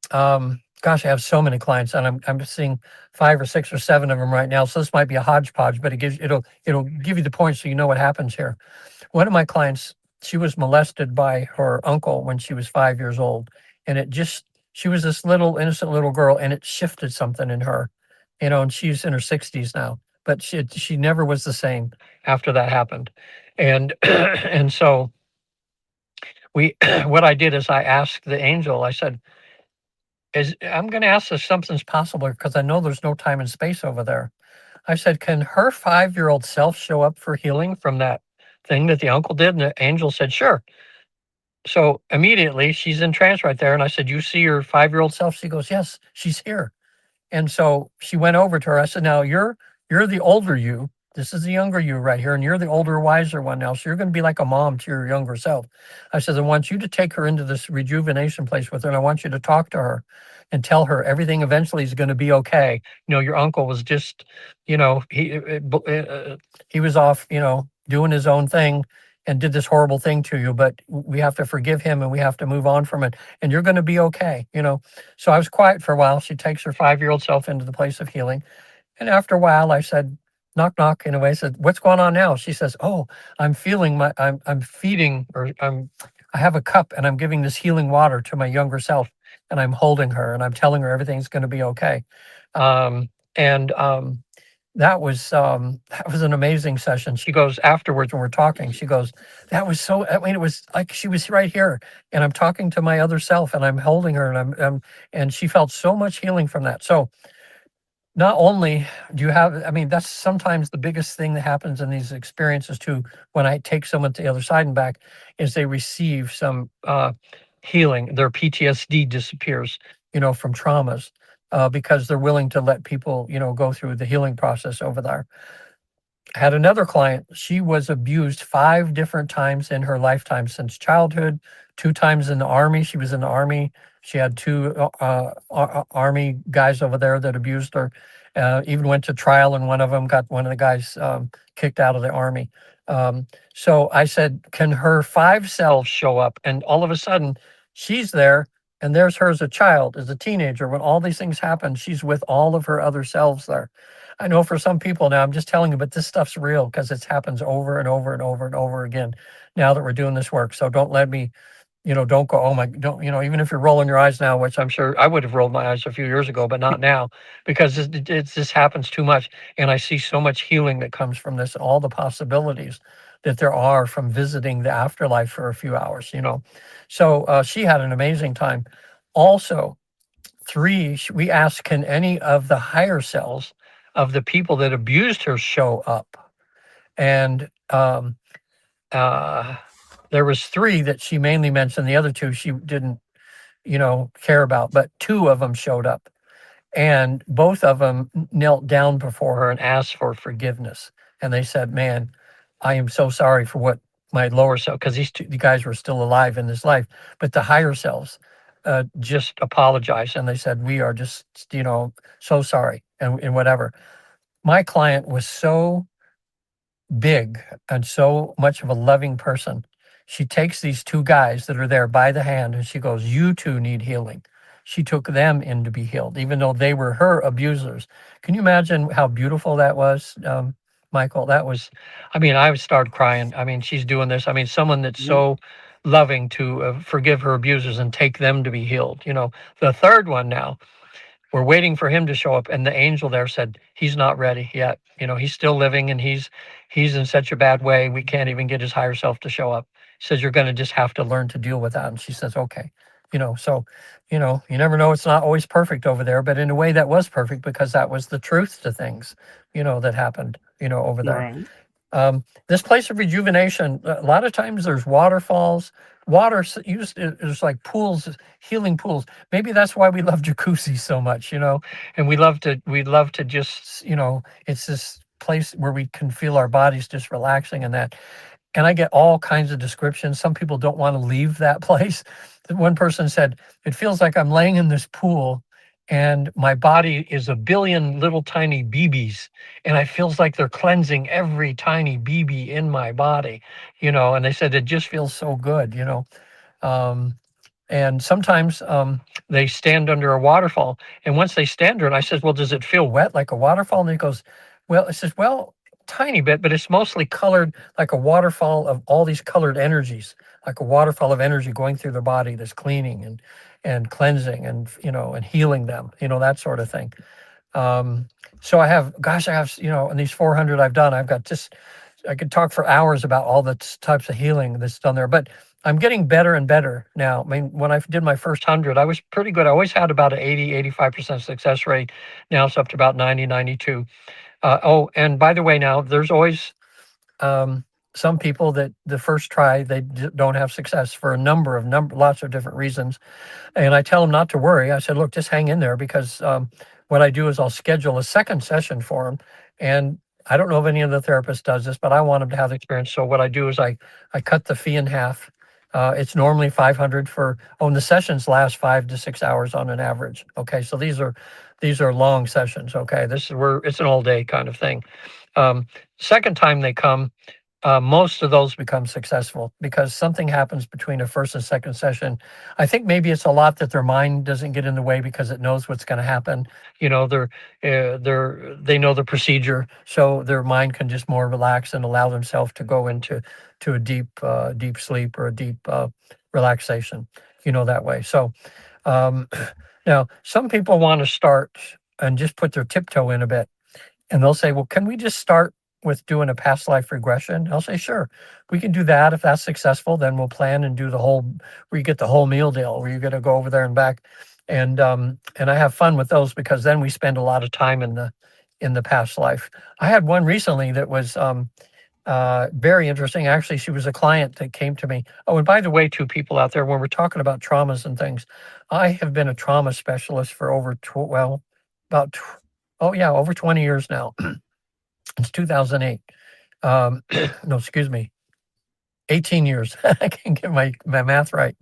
gosh, I have so many clients, and I'm seeing 5 or 6 or 7 of them right now. So this might be a hodgepodge, but it'll give you the point so you know what happens here. One of my clients, she was molested by her uncle when she was 5 years old, and she was this little innocent little girl, and it shifted something in her, and she's in her 60s now, but she never was the same after that happened, and and so we what I did is I asked the angel. I said, I'm going to ask if something's possible because I know there's no time and space over there. I said, can her 5-year-old self show up for healing from that thing that the uncle did? And the angel said, sure. So immediately she's in trance right there. And I said, you see your 5-year-old self? She goes, yes, she's here. And so she went over to her. I said, now you're the older you. This is the younger you right here. And you're the older, wiser one now. So you're going to be like a mom to your younger self. I said, I want you to take her into this rejuvenation place with her. And I want you to talk to her and tell her everything eventually is going to be okay. Your uncle was just, he was off, doing his own thing and did this horrible thing to you, but we have to forgive him and we have to move on from it. And you're going to be okay, So I was quiet for a while. She takes her 5-year-old self into the place of healing. And after a while, I said, knock, knock, in a way. I said, what's going on now? She says, oh, I'm feeding, I have a cup and I'm giving this healing water to my younger self. And I'm holding her and I'm telling her everything's going to be okay. And that was an amazing session. She goes afterwards when we're talking, she goes, that was so, I mean, it was like she was right here and I'm talking to my other self and I'm holding her and and she felt so much healing from that. So not only do you have, I mean, that's sometimes the biggest thing that happens in these experiences too, when I take someone to the other side and back, is they receive some healing. Their PTSD disappears, from traumas, because they're willing to let people, go through the healing process over there. Had another client, she was abused 5 different times in her lifetime since childhood, 2 times in the army. She was in the army. She had two army guys over there that abused her. Even went to trial, and one of them got one of the guys kicked out of the army. So I said, can her 5 selves show up? And all of a sudden, she's there, and there's her as a child, as a teenager. When all these things happen, she's with all of her other selves there. I know for some people now, I'm just telling you, but this stuff's real because it happens over and over and over and over again now that we're doing this work. So don't let me, don't go, oh my, don't, even if you're rolling your eyes now, which I'm sure I would have rolled my eyes a few years ago, but not now because this happens too much. And I see so much healing that comes from this, all the possibilities that there are from visiting the afterlife for a few hours. So she had an amazing time. Also, 3, we asked, can any of the higher selves of the people that abused her show up? And uh, there was 3 that she mainly mentioned. The other 2 she didn't, care about, but 2 of them showed up. And both of them knelt down before her and asked for forgiveness. And they said, man, I am so sorry for what my lower self, because the guys were still alive in this life, but the higher selves just apologized. And they said, we are just, so sorry and whatever. My client was so big and so much of a loving person. She takes these 2 guys that are there by the hand and she goes, you two need healing. She took them in to be healed, even though they were her abusers. Can you imagine how beautiful that was, Michael? That was, I mean, I started crying. I mean, she's doing this. I mean, someone that's Yep. so loving to forgive her abusers and take them to be healed. The third one now, we're waiting for him to show up, and the angel there said he's not ready yet. He's still living and he's in such a bad way we can't even get his higher self to show up. He says you're going to just have to learn to deal with that. And she says okay. So you never know, it's not always perfect over there, but in a way that was perfect because that was the truth to things that happened over there. Right. This place of rejuvenation, a lot of times there's waterfalls, water used, there's like pools, healing pools. Maybe that's why we love jacuzzi so much, and we love to just, it's this place where we can feel our bodies just relaxing and that. And I get all kinds of descriptions. Some people don't want to leave that place. One person said, it feels like I'm laying in this pool and my body is a billion little tiny BBs. And it feels like they're cleansing every tiny BB in my body, and they said it just feels so good. Um, and sometimes they stand under a waterfall. And once they stand there, and I says, well, does it feel wet like a waterfall? And he goes, well, it says, well, tiny bit, but it's mostly colored like a waterfall of all these colored energies, like a waterfall of energy going through the body that's cleaning and cleansing and, and healing them, that sort of thing. Um, so I have, in these 400 I've done, I've got just, I could talk for hours about all the types of healing that's done there, but I'm getting better and better now. I mean, when I did my first 100, I was pretty good. I always had about an 80, 85% success rate. Now it's up to about 90, 92. Oh, and by the way, now there's always some people that the first try, they don't have success for a lots of different reasons. And I tell them not to worry. I said, look, just hang in there because what I do is I'll schedule a second session for them. And I don't know if any of the therapists does this, but I want them to have the experience. So what I do is I cut the fee in half. It's normally 500 and the sessions last 5 to 6 hours on an average. Okay. So these are long sessions. Okay. It's an all day kind of thing. Second time they come, most of those become successful because something happens between a first and second session. I think maybe it's a lot that their mind doesn't get in the way because it knows what's going to happen. They know the procedure, so their mind can just more relax and allow themselves to go into a deep sleep or a deep relaxation. That way. So now some people want to start and just put their tiptoe in a bit. and they'll say, well, can we just start with doing a past life regression? I'll say, sure, we can do that. If that's successful, then we'll plan and do the whole, where you get the whole meal deal, where you get to go over there and back. And I have fun with those because then we spend a lot of time in the past life. I had one recently that was very interesting. Actually, she was a client that came to me. Oh, and by the way, two people out there, when we're talking about traumas and things, I have been a trauma specialist for over, well, about, oh yeah, over 20 years now. It's 2008. No, excuse me, 18 years. I can't get my math right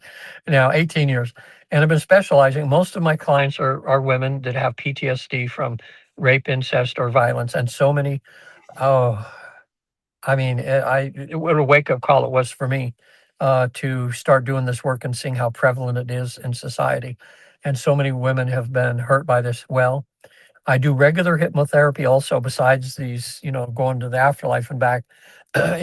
now, 18 years. And I've been specializing. Most of my clients are women that have PTSD from rape, incest, or violence. And so many, oh, I mean, what a wake up call it was for me to start doing this work and seeing how prevalent it is in society. And so many women have been hurt by this. Well, I do regular hypnotherapy also, besides these, going to the afterlife and back.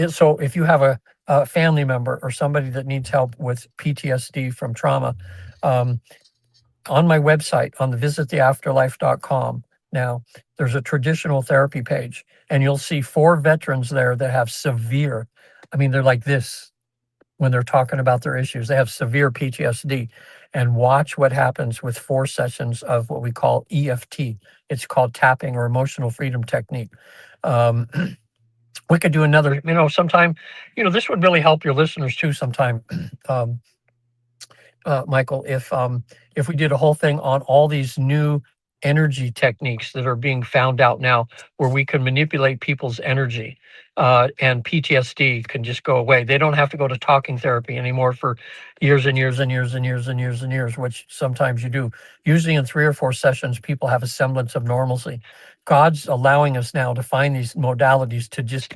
So if you have a family member or somebody that needs help with PTSD from trauma, um, on my website, on the visittheafterlife.com, now there's a traditional therapy page, and you'll see 4 veterans there that have severe, I mean, they're like this when they're talking about their issues. They have severe PTSD. And watch what happens with 4 sessions of what we call EFT. It's called tapping or emotional freedom technique. Um, we could do another, sometime, this would really help your listeners too sometime. Um, Michael, if we did a whole thing on all these new energy techniques that are being found out now, where we can manipulate people's energy, and PTSD can just go away. They don't have to go to talking therapy anymore for years and years and years and years and years and years, which sometimes you do. Usually in 3 or 4 sessions, people have a semblance of normalcy. God's allowing us now to find these modalities to just,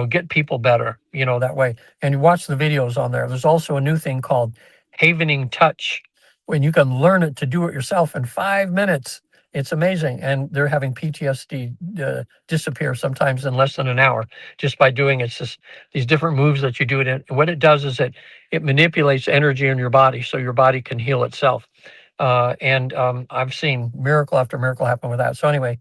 get people better, that way. And you watch the videos on there. There's also a new thing called havening touch, when you can learn it to do it yourself in 5 minutes. It's amazing. And they're having PTSD disappear sometimes in less than an hour just by doing it. It's just these different moves that you do it in. And what it does is it manipulates energy in your body so your body can heal itself. And I've seen miracle after miracle happen with that. So anyway,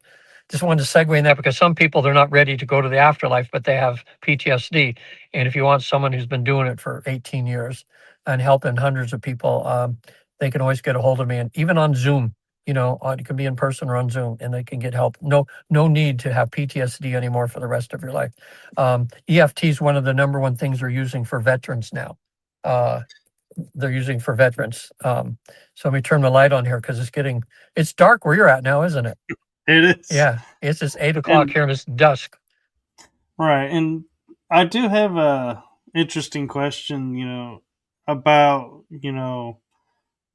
just wanted to segue in that because some people, they're not ready to go to the afterlife, but they have PTSD. And if you want someone who's been doing it for 18 years and helping hundreds of people, they can always get a hold of me. And even on Zoom, it can be in person or on Zoom, and they can get help. No need to have PTSD anymore for the rest of your life. EFT is one of the number one things they're using for veterans now. They're using for veterans. So let me turn the light on here because it's dark where you're at now, isn't it? It is. Yeah, it's just 8 o'clock And here and it's dusk. right, and I do have a interesting question, about,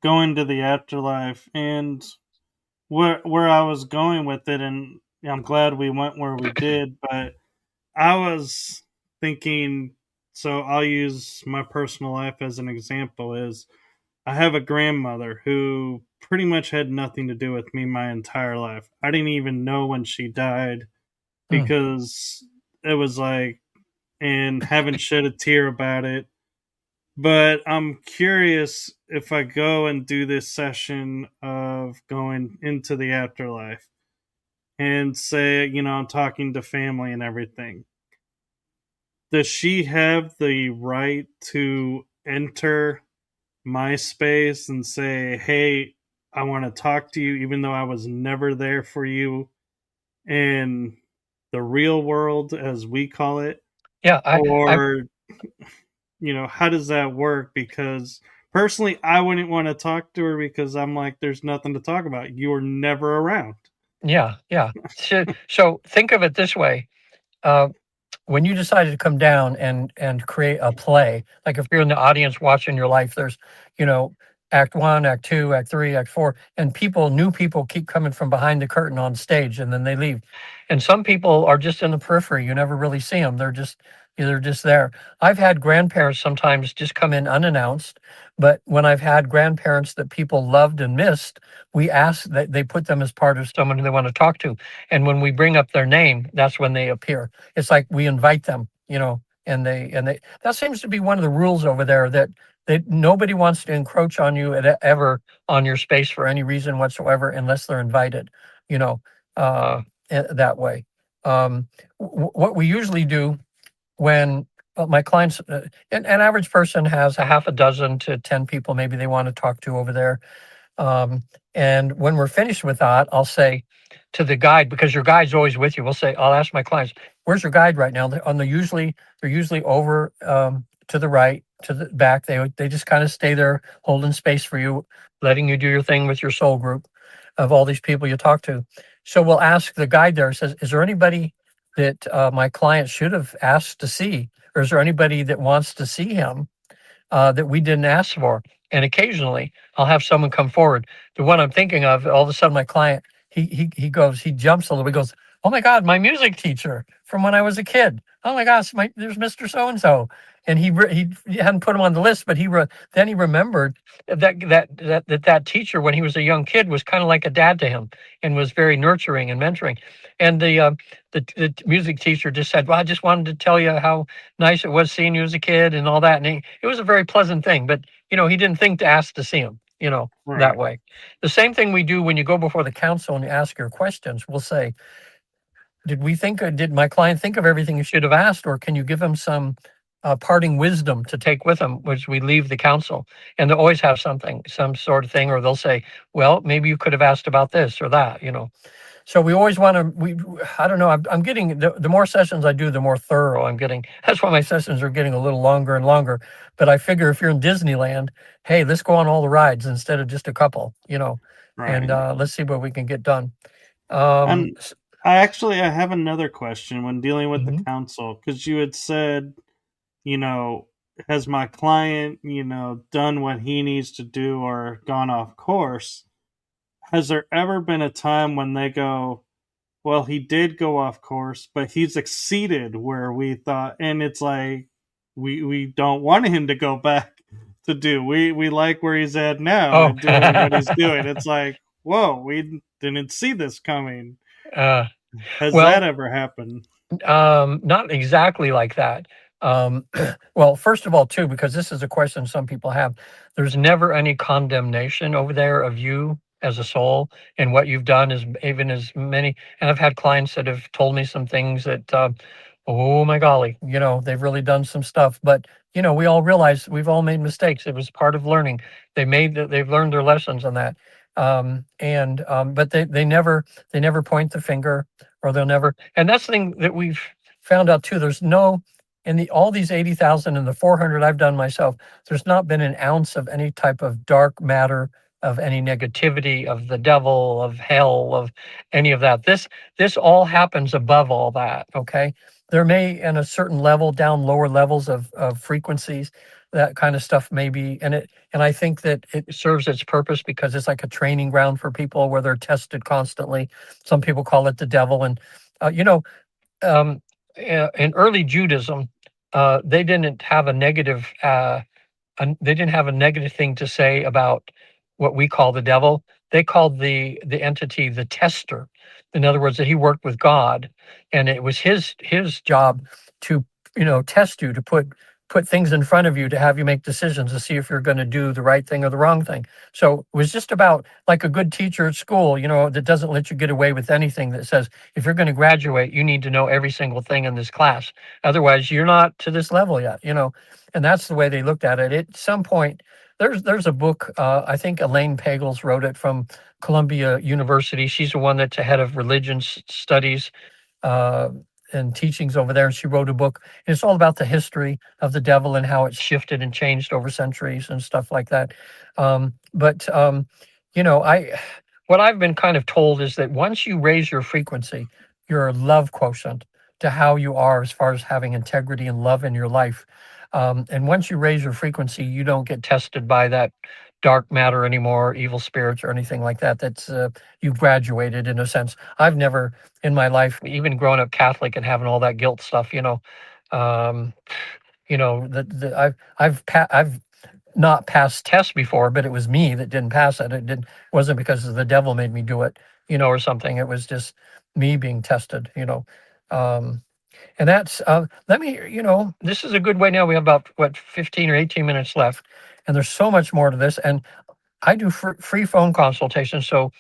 going to the afterlife and where I was going with it, and I'm glad we went where we did, but I was thinking, so I'll use my personal life as an example, is I have a grandmother who pretty much had nothing to do with me my entire life. I didn't even know when she died Mm. because it was like, and haven't shed a tear about it. But I'm curious if I go and do this session of going into the afterlife and say, I'm talking to family and everything. Does she have the right to enter my space and say, hey, I want to talk to you, even though I was never there for you in the real world, as we call it? Yeah, I Or, how does that work? Because personally, I wouldn't want to talk to her because I'm like, there's nothing to talk about. You were never around. yeah. So think of it this way. Uh, when you decided to come down and create a play, like if you're in the audience watching your life, there's, you know, act 1, act 2, act 3, act 4, and new people keep coming from behind the curtain on stage and then they leave. And some people are just in the periphery. You never really see them. They're just there. I've had grandparents sometimes just come in unannounced, but when I've had grandparents that people loved and missed, we ask that they put them as part of someone they want to talk to. And when we bring up their name, that's when they appear. It's like we invite them, and they that seems to be one of the rules over there, that nobody wants to encroach on you ever on your space for any reason whatsoever unless they're invited, you know, uh, that way. What we usually do when my clients, an average person has a half a dozen to 10 people maybe they want to talk to over there. Um, and when we're finished with that, I'll say to the guide, because your guide's always with you, I'll ask my clients, where's your guide right now? They're usually over to the right, to the back. They just kind of stay there holding space for you, letting you do your thing with your soul group of all these people you talk to. So we'll ask the guide there, says, is there anybody that my client should have asked to see? Or is there anybody that wants to see him that we didn't ask for? And occasionally I'll have someone come forward. The one I'm thinking of, all of a sudden my client, he jumps a little bit, goes, oh my God, my music teacher from when I was a kid. Oh my gosh, there's Mr. So-and-so. And he hadn't put him on the list, but then he remembered that teacher when he was a young kid was kind of like a dad to him and was very nurturing and mentoring. And the music teacher just said, well, I just wanted to tell you how nice it was seeing you as a kid and all that. And it was a very pleasant thing, but he didn't think to ask to see him, that Right. way. The same thing we do when you go before the council and you ask your questions. We'll say, did my client think of everything you should have asked, or can you give him some parting wisdom to take with them, which we leave the council? And they'll always have something, some sort of thing, or they'll say, well, maybe you could have asked about this or that. So we always want to, I don't know, I'm getting, the more sessions I do, the more thorough I'm getting. That's why my sessions are getting a little longer and longer. But I figure if you're in Disneyland, hey, let's go on all the rides instead of just a couple, and Right. let's see what we can get done. Um, And I have another question when dealing with the mhm. council, because you had said, you know, has my client, done what he needs to do or gone off course? Has there ever been a time when they go, well, he did go off course, but he's exceeded where we thought, and it's like we don't want him to go back to do. We like where he's at now Oh, and doing what he's doing. It's like, whoa, we didn't see this coming. uh, Has that well, ever happened? Not exactly like that. Um, well, first of all, too, because this is a question some people have, there's never any condemnation over there of you as a soul, and what you've done is even as many. And I've had clients that have told me some things that, oh my golly, they've really done some stuff. But we all realize we've all made mistakes. It was part of learning. They've learned their lessons on that. But they never point the finger, or they'll never. And that's the thing that we've found out too. There's no, in all these 80,000 and the 400 I've done myself, there's not been an ounce of any type of dark matter, of any negativity, of the devil, of hell, of any of that. This all happens above all that. Okay. There may, in a certain level, down lower levels of frequencies, that kind of stuff may be, and I think that it serves its purpose because it's like a training ground for people where they're tested constantly. Some people call it the devil. And, uh, you know, um, in early Judaism, they didn't have a negative they didn't have a negative thing to say about what we call the devil. They called the entity the tester. In other words, that he worked with God, and it was his job to test you, to put things in front of you, to have you make decisions to see if you're going to do the right thing or the wrong thing. So it was just about like a good teacher at school, that doesn't let you get away with anything, that says if you're going to graduate, you need to know every single thing in this class. Otherwise, you're not to this level yet. And that's the way they looked at it. At some point, there's a book. I think Elaine Pagels wrote it, from Columbia University. She's the one that's a head of religion studies uh, and teachings over there. And she wrote a book. And it's all about the history of the devil and how it's shifted and changed over centuries and stuff like that. But I what I've been kind of told is that once you raise your frequency, your love quotient, to how you are as far as having integrity and love in your life. And once you raise your frequency, you don't get tested by that dark matter anymore, evil spirits or anything like that. That's you graduated, in a sense. I've never in my life, even growing up Catholic and having all that guilt stuff, um, I've not passed tests before, but it was me that didn't pass it. Wasn't because the devil made me do it, or something. It was just me being tested. Um, and that's, let me, this is a good way now. We have about, 15 or 18 minutes left. And there's so much more to this. And I do free phone consultations. So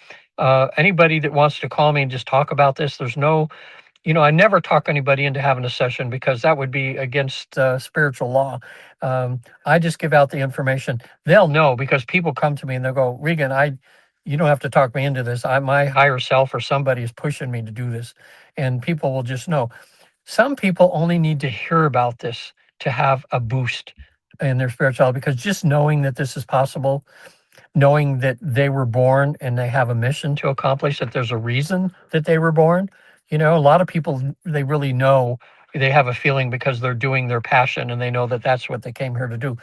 anybody that wants to call me and just talk about this, there's no I never talk anybody into having a session because that would be against spiritual law. I just give out the information. They'll know because people come to me and they'll go, Regan, you don't have to talk me into this. My higher self or somebody is pushing me to do this, and people will just know. Some people only need to hear about this to have a boost in their spirituality because just knowing that this is possible, knowing that they were born and they have a mission to accomplish, that there's a reason that they were born. A lot of people, they really know, they have a feeling because they're doing their passion and they know that that's what they came here to do.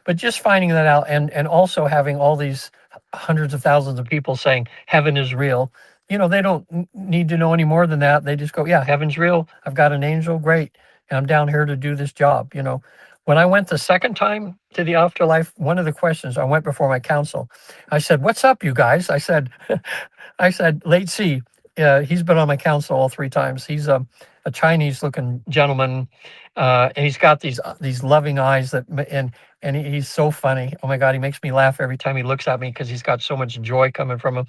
But just finding that out, and also having all these hundreds of thousands of people saying heaven is real, they don't need to know any more than that. They just go, yeah, heaven's real. I've got an angel. Great. And I'm down here to do this job. When I went the second time to the afterlife, one of the questions, I went before my council. I said, "What's up, you guys?" I said, Late C. He's been on my council all three times. He's a Chinese-looking gentleman, and he's got these loving eyes and he's so funny. Oh my God, he makes me laugh every time he looks at me because he's got so much joy coming from him.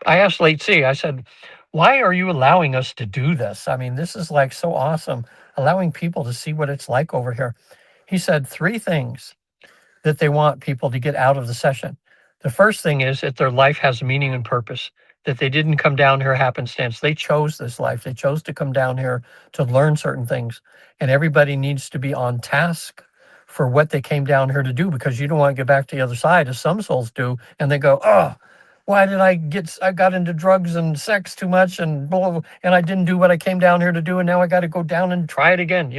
I asked Late C. I said, "Why are you allowing us to do this? I mean, this is like so awesome, allowing people to see what it's like over here." He said three things that they want people to get out of the session. The first thing is that their life has meaning and purpose, that they didn't come down here happenstance. They chose this life. They chose to come down here to learn certain things. And everybody needs to be on task for what they came down here to do, because you don't want to get back to the other side, as some souls do, and they go, "Oh, why did I got into drugs and sex too much and blah, and I didn't do what I came down here to do, and now I got to go down and try it again."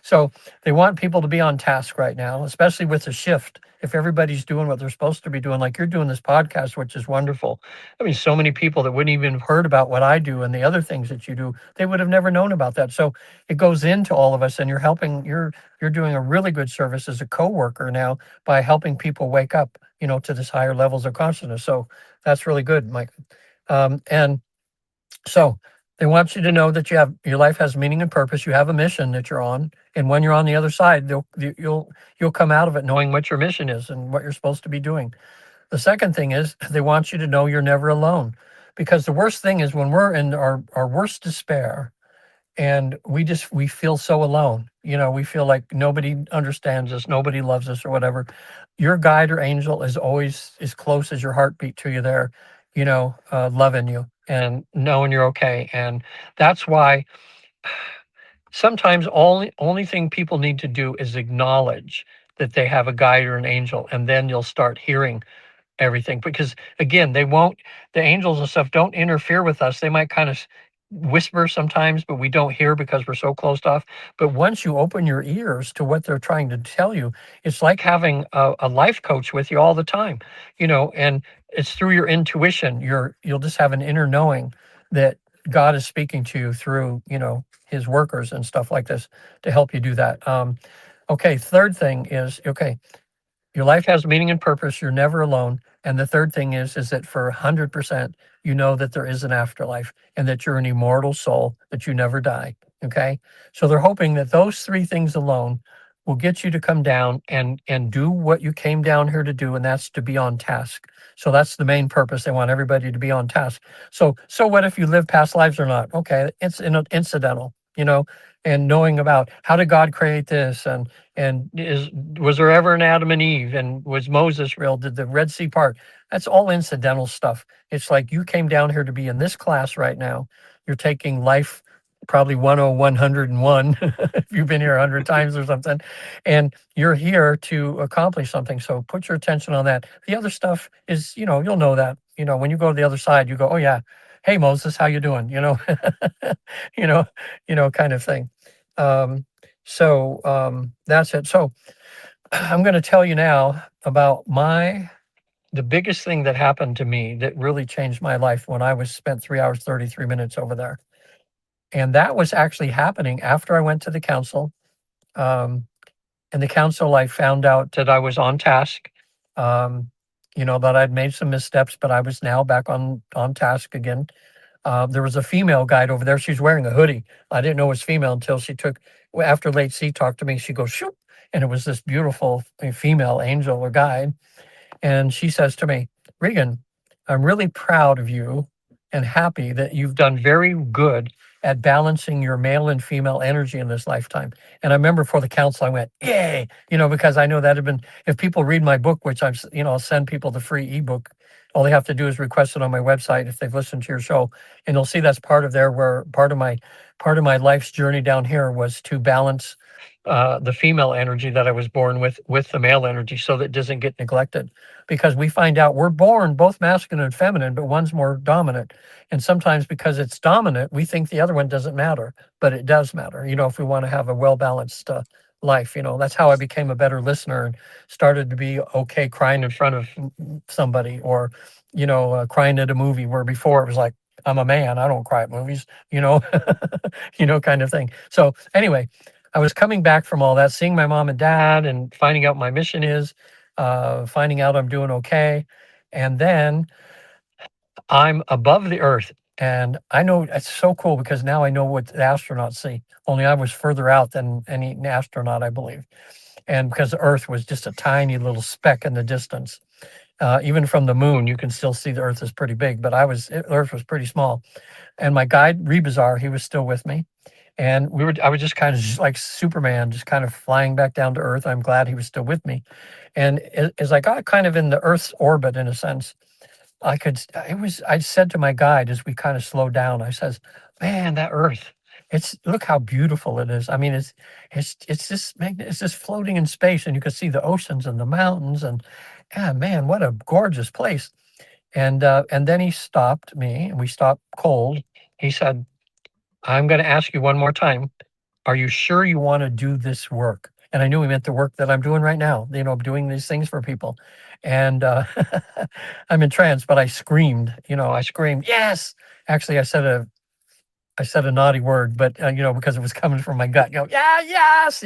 So they want people to be on task right now, especially with the shift. If everybody's doing what they're supposed to be doing, like you're doing this podcast, which is wonderful. I mean, so many people that wouldn't even have heard about what I do and the other things that you do, they would have never known about that. So it goes into all of us, and you're doing a really good service as a coworker now by helping people wake up, to this higher levels of consciousness. So that's really good, Mike. And so they want you to know that your life has meaning and purpose. You have a mission that you're on, and when you're on the other side, you'll come out of it knowing what your mission is and what you're supposed to be doing. The second thing is they want you to know you're never alone, because the worst thing is when we're in our worst despair and we feel so alone. We feel like nobody understands us, nobody loves us, or whatever. Your guide or angel is always as close as your heartbeat to you there, loving you and knowing you're okay. And that's why sometimes only thing people need to do is acknowledge that they have a guide or an angel, and then you'll start hearing everything. Because again, the angels and stuff don't interfere with us. They might kind of whisper sometimes, but we don't hear because we're so closed off. But once you open your ears to what they're trying to tell you, it's like having a life coach with you all the time, and it's through your intuition. You'll just have an inner knowing that God is speaking to you through, his workers and stuff like this to help you do that. Okay. Third thing is, okay, your life has meaning and purpose. You're never alone. And the third thing is that for 100%, you know that there is an afterlife and that you're an immortal soul, that you never die. Okay. So they're hoping that those three things alone will get you to come down and do what you came down here to do. And that's to be on task. So that's the main purpose. They want everybody to be on task. So what if you live past lives or not? Okay. It's incidental, and knowing about how did God create this, and was there ever an Adam and Eve, and was Moses real? Did the Red Sea part? That's all incidental stuff. It's like you came down here to be in this class right now. You're taking life probably 101 if you've been here 100 times or something, and you're here to accomplish something. So put your attention on that. The other stuff is, you'll know that, when you go to the other side, you go, "Oh yeah, hey Moses, how you doing?" you know, kind of thing. That's it. So I'm going to tell you now about the biggest thing that happened to me that really changed my life when I was spent 3 hours, 33 minutes over there. And that was actually happening after I went to the council. And the council, I found out that I was on task, that I'd made some missteps, but I was now back on task again. There was a female guide over there. She's wearing a hoodie. I didn't know it was female until after Late C talked to me, she goes, "Shoot." And it was this beautiful female angel or guide. And she says to me, "Regan, I'm really proud of you and happy that you've done very good at balancing your male and female energy in this lifetime. And I remember for the council, I went, yay, because I know that had been, if people read my book, which I'll send people the free ebook. All they have to do is request it on my website if they've listened to your show, and you'll see that's part of there where part of my life's journey down here was to balance the female energy that I was born with the male energy so that it doesn't get neglected. Because we find out we're born both masculine and feminine, but one's more dominant. And sometimes because it's dominant, we think the other one doesn't matter, but it does matter, if we want to have a well balanced life. That's how I became a better listener and started to be okay crying in front of somebody, or, crying at a movie, where before it was like, I'm a man, I don't cry at movies, kind of thing. So anyway, I was coming back from all that, seeing my mom and dad and finding out my mission is, finding out I'm doing okay. And then I'm above the earth. And I know it's so cool because now I know what the astronauts see. Only I was further out than any astronaut, I believe. And because the earth was just a tiny little speck in the distance. Even from the moon, you can still see the earth is pretty big, but earth was pretty small. And my guide, Rebazar, he was still with me. And I was just kind of like Superman, just kind of flying back down to earth. I'm glad he was still with me. And as I got kind of in the earth's orbit, in a sense, I said to my guide as we kind of slowed down, I says, man, that earth, look how beautiful it is. I mean, it's just floating in space, and you can see the oceans and the mountains, and yeah, man, what a gorgeous place. And then he stopped me, and we stopped cold. He said, I'm going to ask you one more time. Are you sure you want to do this work? And I knew he meant the work that I'm doing right now, doing these things for people. And I'm entranced, but I screamed, yes. Actually, I said a naughty word, but because it was coming from my gut, yeah, yes,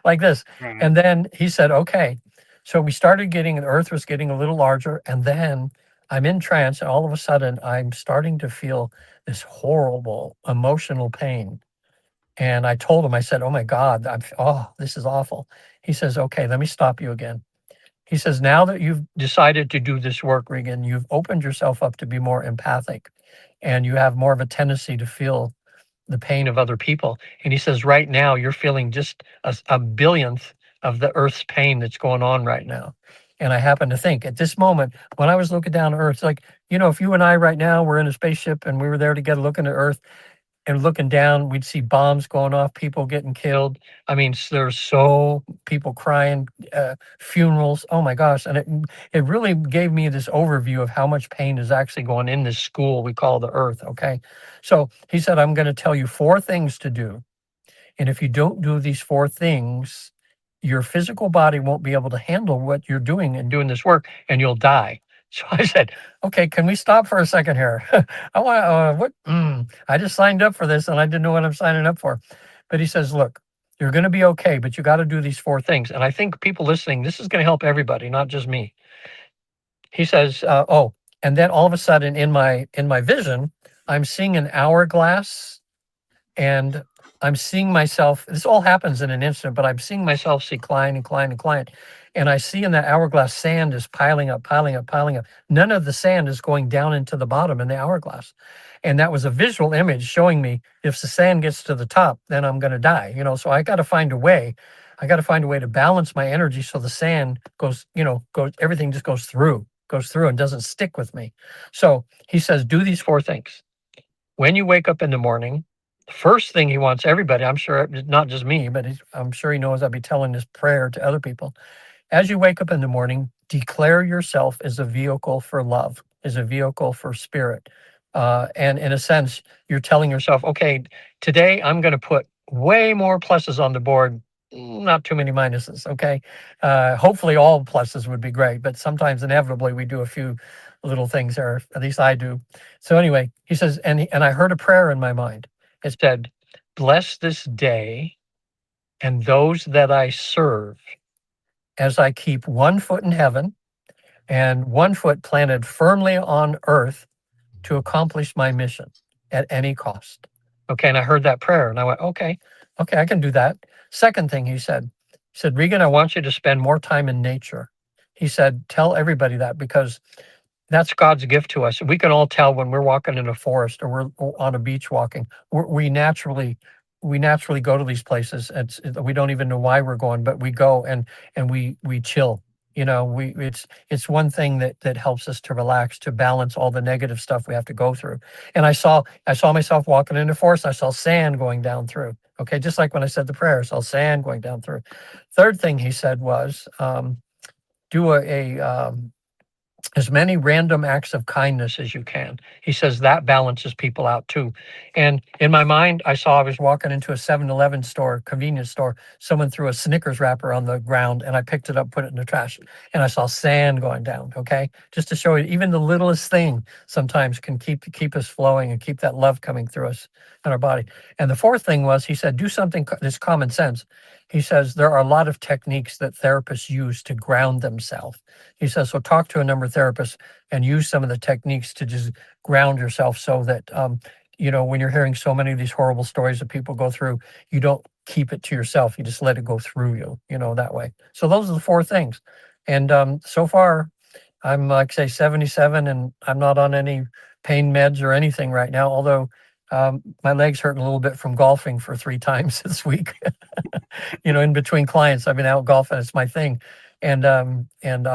like this. Right. And then he said, okay. So we started the earth was getting a little larger, and then I'm in trance, and all of a sudden I'm starting to feel this horrible emotional pain. And I told him, I said, oh my God, this is awful. He says, okay, let me stop you again. He says, now that you've decided to do this work, Regan, you've opened yourself up to be more empathic, and you have more of a tendency to feel the pain of other people. And he says, right now, you're feeling just a billionth of the earth's pain that's going on right now. And I happen to think at this moment, when I was looking down at earth, it's like, if you and I right now were in a spaceship and we were there together looking at earth, and looking down, we'd see bombs going off, people getting killed. I mean, there's so people crying, funerals. Oh my gosh. And it really gave me this overview of how much pain is actually going in this school we call the earth. Okay. So he said, I'm going to tell you 4 things to do. And if you don't do these 4 things, your physical body won't be able to handle what you're doing and doing this work, and you'll die. So I said, okay, can we stop for a second here? I want what? I just signed up for this and I didn't know what I'm signing up for. But he says, look, you're going to be okay, but you got to do these 4 things. And I think people listening, this is going to help everybody, not just me. He says, and then all of a sudden in my vision, I'm seeing an hourglass, and I'm seeing myself, this all happens in an instant, but I'm seeing myself decline and climb and climb. And I see in that hourglass, sand is piling up, piling up, piling up. None of the sand is going down into the bottom in the hourglass. And that was a visual image showing me if the sand gets to the top, then I'm going to die. So I got to find a way. I got to find a way to balance my energy so the sand everything just goes through and doesn't stick with me. So he says, do these 4 things. When you wake up in the morning, the first thing he wants everybody, I'm sure, not just me, but I'm sure he knows I'll be telling this prayer to other people. As you wake up in the morning, declare yourself as a vehicle for love, as a vehicle for spirit. And in a sense, you're telling yourself, okay, today I'm going to put way more pluses on the board, not too many minuses. Okay. Hopefully all pluses would be great, but sometimes inevitably we do a few little things, or at least I do. So anyway, he says, and I heard a prayer in my mind. It said, bless this day and those that I serve as I keep 1 foot in heaven and 1 foot planted firmly on earth to accomplish my mission at any cost. Okay. And I heard that prayer and I went, okay, I can do that. Second thing he said, Regan, I want you to spend more time in nature. He said, tell everybody that, because that's God's gift to us. We can all tell when we're walking in a forest or we're on a beach walking. We naturally go to these places. We don't even know why we're going, but we go and we chill. It's one thing that helps us to relax, to balance all the negative stuff we have to go through. And I saw myself walking in the forest. I saw sand going down through. Okay, just like when I said the prayer, I saw sand going down through. Third thing he said was do as many random acts of kindness as you can. He says that balances people out too. And in my mind, I was walking into a 7-Eleven store, convenience store. Someone threw a Snickers wrapper on the ground and I picked it up, put it in the trash. And I saw sand going down. Okay. Just to show you, even the littlest thing sometimes can keep us flowing and keep that love coming through us in our body. And the fourth thing was, he said, do something that's common sense. He says there are a lot of techniques that therapists use to ground themselves. He says, so talk to a number of therapists and use some of the techniques to just ground yourself so that, when you're hearing so many of these horrible stories that people go through, you don't keep it to yourself. You just let it go through you, that way. So those are the four things. And so far, I'm like, say, 77 and I'm not on any pain meds or anything right now, although my legs hurting a little bit from golfing for 3 times this week. In between clients, I've been out golfing. It's my thing, and I'm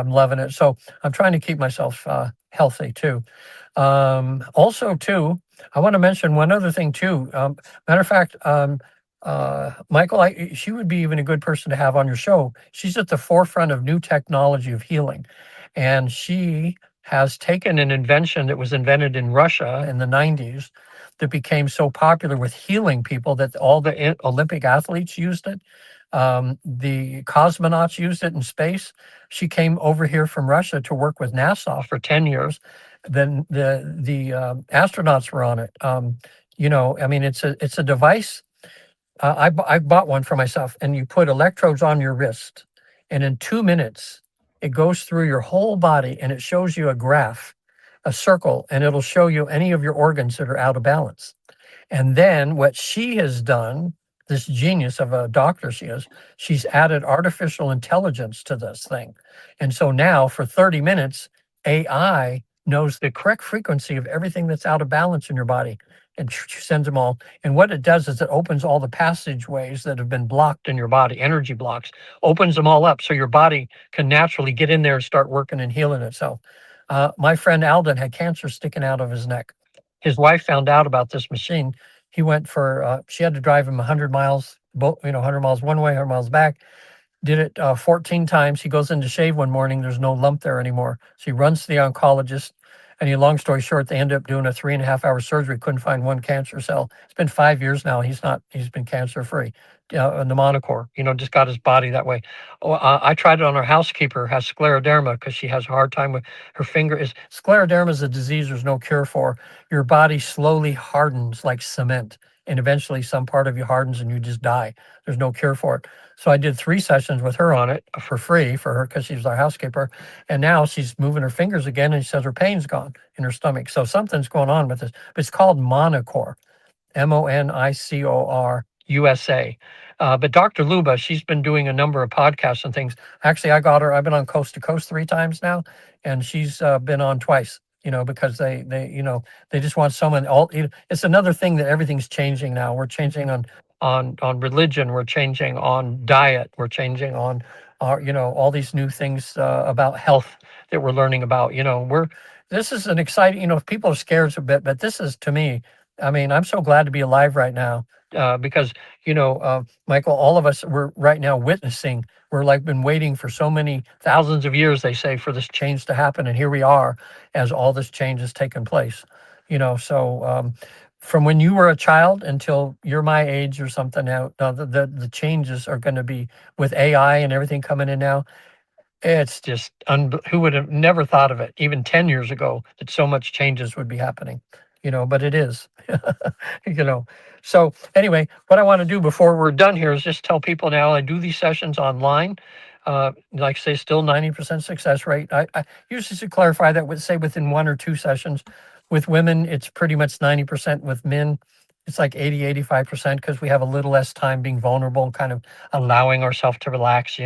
loving it. So I'm trying to keep myself healthy too. Also, too, I want to mention one other thing too. Matter of fact, Michael, she would be even a good person to have on your show. She's at the forefront of new technology of healing, and she has taken an invention that was invented in Russia in the 90s that became so popular with healing people that all the Olympic athletes used it. The cosmonauts used it in space. She came over here from Russia to work with NASA for 10 years. Then the astronauts were on it. It's a device. I bought one for myself, and you put electrodes on your wrist, and in 2 minutes, it goes through your whole body, and it shows you a graph, a circle, and it'll show you any of your organs that are out of balance. And then what she has done, this genius of a doctor she is, she's added artificial intelligence to this thing. And so now for 30 minutes, AI knows the correct frequency of everything that's out of balance in your body and sends them all. And what it does is it opens all the passageways that have been blocked in your body, energy blocks, opens them all up so your body can naturally get in there and start working and healing itself. My friend Alden had cancer sticking out of his neck. His wife found out about this machine. He went she had to drive him 100 miles, 100 miles one way, 100 miles back. Did it 14 times. He goes in to shave one morning. There's no lump there anymore. So he runs to the oncologist. And long story short, they ended up doing a 3.5-hour surgery. Couldn't find one cancer cell. It's been 5 years now. He's been cancer free. Pneumonicore, just got his body that way. I tried it on our housekeeper, has scleroderma, because she has a hard time with her finger. Scleroderma is a disease there's no cure for. Your body slowly hardens like cement, and eventually some part of you hardens and you just die. There's no cure for it. So I did 3 sessions with her on it for free for her because she's our housekeeper. And now she's moving her fingers again, and she says her pain's gone in her stomach. So something's going on with this. But it's called Monicor, Monicor USA. But Dr. Luba, she's been doing a number of podcasts and things. Actually, I've been on Coast to Coast 3 times now, and she's been on twice. Because they just want someone. It's another thing that everything's changing now. We're changing on religion. We're changing on diet. We're changing on all these new things about health that we're learning about. This is an exciting. People are scared a bit, but this is, to me, I'm so glad to be alive right now because Michael, all of us, we're right now witnessing. We're like been waiting for so many thousands of years, they say, for this change to happen, and here we are as all this change has taken place. So from when you were a child until you're my age or something now, the changes are going to be with AI and everything coming in now. It's just who would have never thought of it even 10 years ago that so much changes would be happening, but it is. you know. So anyway, what I want to do before we're done here is just tell people now I do these sessions online. Like I say, still 90% success rate. I usually should clarify that with say within 1 or 2 sessions. With women, it's pretty much 90%. With men, it's like 80, 85% because we have a little less time being vulnerable and kind of allowing ourselves to relax.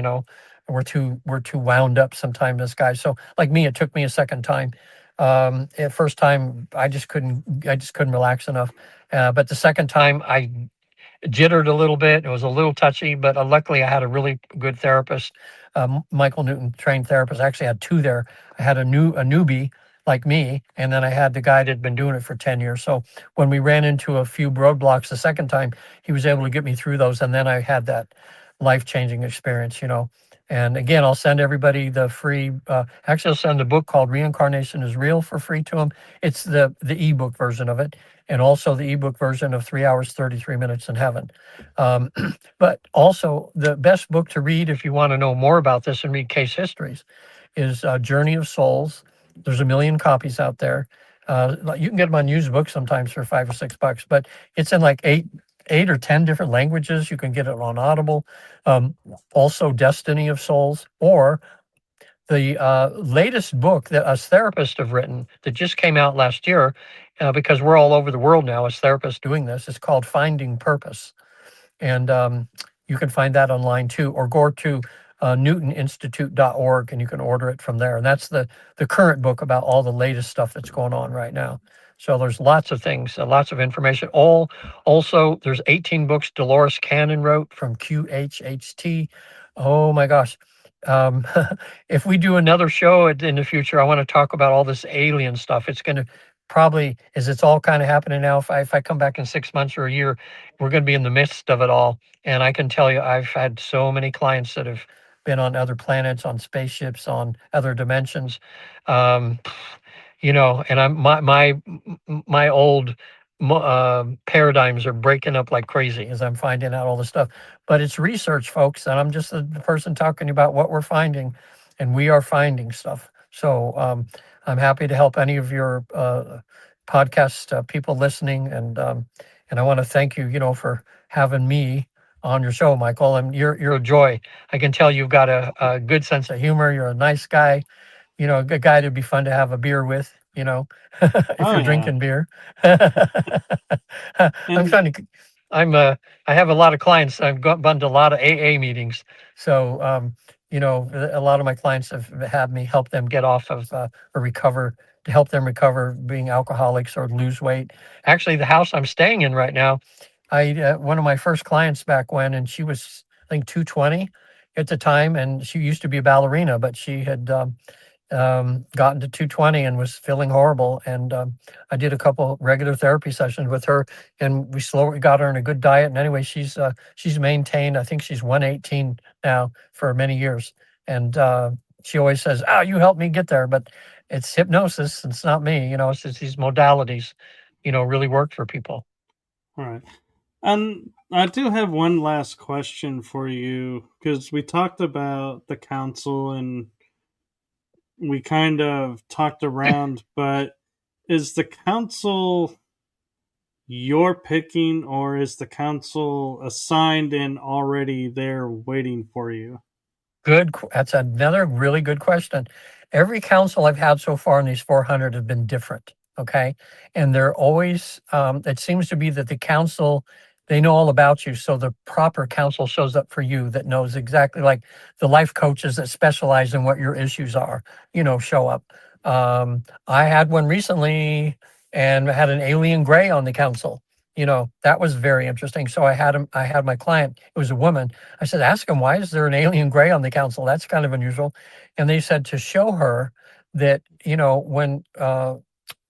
We're too wound up sometimes as guys. So like me, it took me a second time. At first time, I just couldn't relax enough. But the second time, I jittered a little bit. It was a little touchy, but luckily I had a really good therapist, Michael Newton trained therapist. I actually had two there. I had a newbie like me, and then I had the guy that had been doing it for 10 years. So when we ran into a few roadblocks the second time, he was able to get me through those, and then I had that life changing experience. And again, I'll send everybody the free. Actually, I'll send a book called "Reincarnation is Real" for free to them. It's the ebook version of it, and also the ebook version of 3 hours 33 minutes in heaven. Um, but also the best book to read if you want to know more about this and read case histories is Journey of Souls. There's a million copies out there. You can get them on used books sometimes for $5 or $6, but it's in like eight or 10 different languages. You can get it on Audible. Also Destiny of Souls, or the latest book that us therapists have written that just came out last year, because we're all over the world now as therapists doing this. It's called Finding Purpose. And you can find that online too, or go to newtoninstitute.org and you can order it from there. And that's the current book about all the latest stuff that's going on right now. So there's lots of things, lots of information. Also, there's 18 books Dolores Cannon wrote from QHHT. Oh my gosh. Um, if we do another show in the future, I want to talk about all this alien stuff. It's going to probably, as it's all kind of happening now, if I come back in 6 months or a year, we're going to be in the midst of it all. And I can tell you, I've had so many clients that have been on other planets, on spaceships, on other dimensions. Um, and my old paradigms are breaking up like crazy as I'm finding out all this stuff. But it's research, folks, and I'm just the person talking about what we're finding, and we are finding stuff. So I'm happy to help any of your podcast people listening, and I want to thank you, for having me on your show, Michael. And you're a joy. I can tell you've got a good sense of humor. You're a nice guy, a good guy to be fun to have a beer with, if Oh you're yeah, drinking beer. I'm and trying to, I have a lot of clients. I've gone to a lot of AA meetings. So, a lot of my clients have had me help them get off of or recover, to help them recover being alcoholics or lose weight. Actually, the house I'm staying in right now, one of my first clients back when, and she was, I think, 220 at the time, and she used to be a ballerina, but she had gotten to 220 and was feeling horrible. And I did a couple regular therapy sessions with her, and we slowly got her in a good diet. And anyway, she's maintained. I think she's 118 now for many years. And she always says, "Oh, you helped me get there," but it's hypnosis. It's not me. It's just these modalities, really work for people. all right. And I do have one last question for you because we talked about the council and we kind of talked around, but is the council your picking or is the council assigned and already there waiting for you? That's another really good question. Every council I've had so far in these 400 have been different. Okay. And they're always, it seems to be that the council, they know all about you. So the proper council shows up for you that knows exactly, like the life coaches that specialize in what your issues are, show up. I had one recently and had an alien gray on the council. That was very interesting. So I had my client, it was a woman. I said, ask him, why is there an alien gray on the council? That's kind of unusual. And they said to show her that, when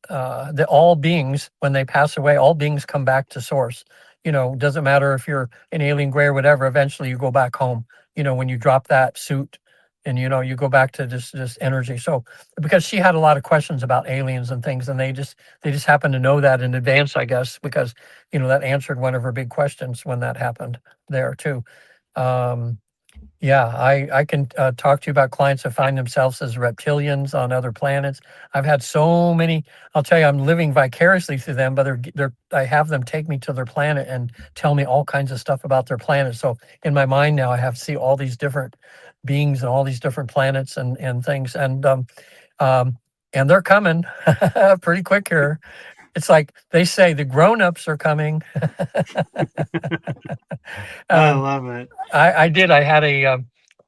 that all beings, when they pass away, all beings come back to source. Doesn't matter if you're an alien gray or whatever, eventually you go back home, when you drop that suit and, you go back to this energy. So because she had a lot of questions about aliens and things, and they just happened to know that in advance, I guess, because, that answered one of her big questions when that happened there too. Um, yeah, I can talk to you about clients that find themselves as reptilians on other planets. I've had so many. I'll tell you, I'm living vicariously through them, but I have them take me to their planet and tell me all kinds of stuff about their planet. So in my mind now, I have to see all these different beings and all these different planets and things, um, and they're coming pretty quick here. It's like they say the grown-ups are coming. I um, love it. I did. I had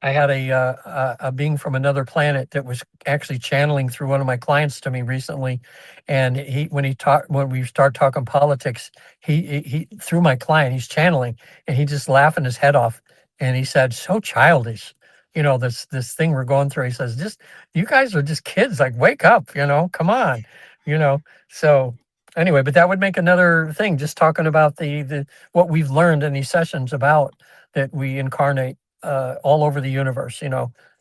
I had a being from another planet that was actually channeling through one of my clients to me recently, and when we start talking politics, he through my client, he's channeling, and he just laughing his head off, and he said, "So childish." This thing we're going through. He says, "Just you guys are just kids. Like, wake up. Come on." You know. So anyway, but that would make another thing. Just talking about the what we've learned in these sessions about that we incarnate all over the universe.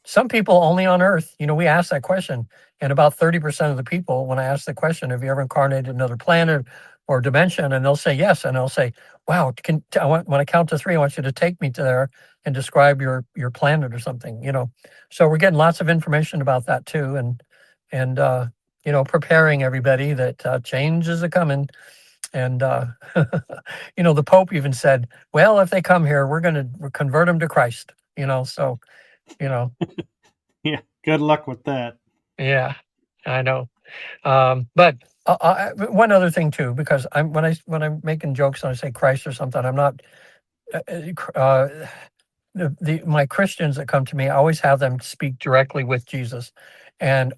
Some people only on Earth. We ask that question, and about 30% of the people, when I ask the question, "Have you ever incarnated another planet or dimension?" and they'll say yes, and they'll say, "Wow, when I count to three, I want you to take me to there and describe your planet or something." So we're getting lots of information about that too, and preparing everybody that change is a coming. And the Pope even said, "Well, if they come here, we're going to convert them to Christ." So you know, Yeah, good luck with that. yeah, I know. But one other thing too, because when I'm making jokes and I say Christ or something, I'm not. My Christians that come to me, I always have them speak directly with Jesus, and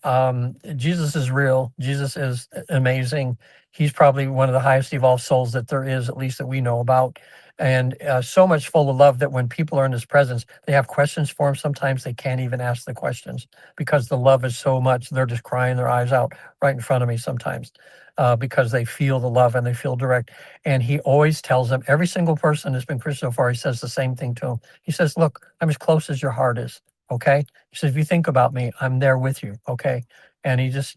Jesus is real. Jesus is amazing. He's probably one of the highest evolved souls that there is, at least that we know about, and so much full of love that when people are in His presence, they have questions for Him. Sometimes they can't even ask the questions because the love is so much. They're just crying their eyes out right in front of me sometimes. Because they feel the love and they feel direct. And He always tells them, every single person that's been Christian so far, He says the same thing to them. He says, "Look, I'm as close as your heart is." Okay. He says, "If you think about me, I'm there with you." Okay. And it's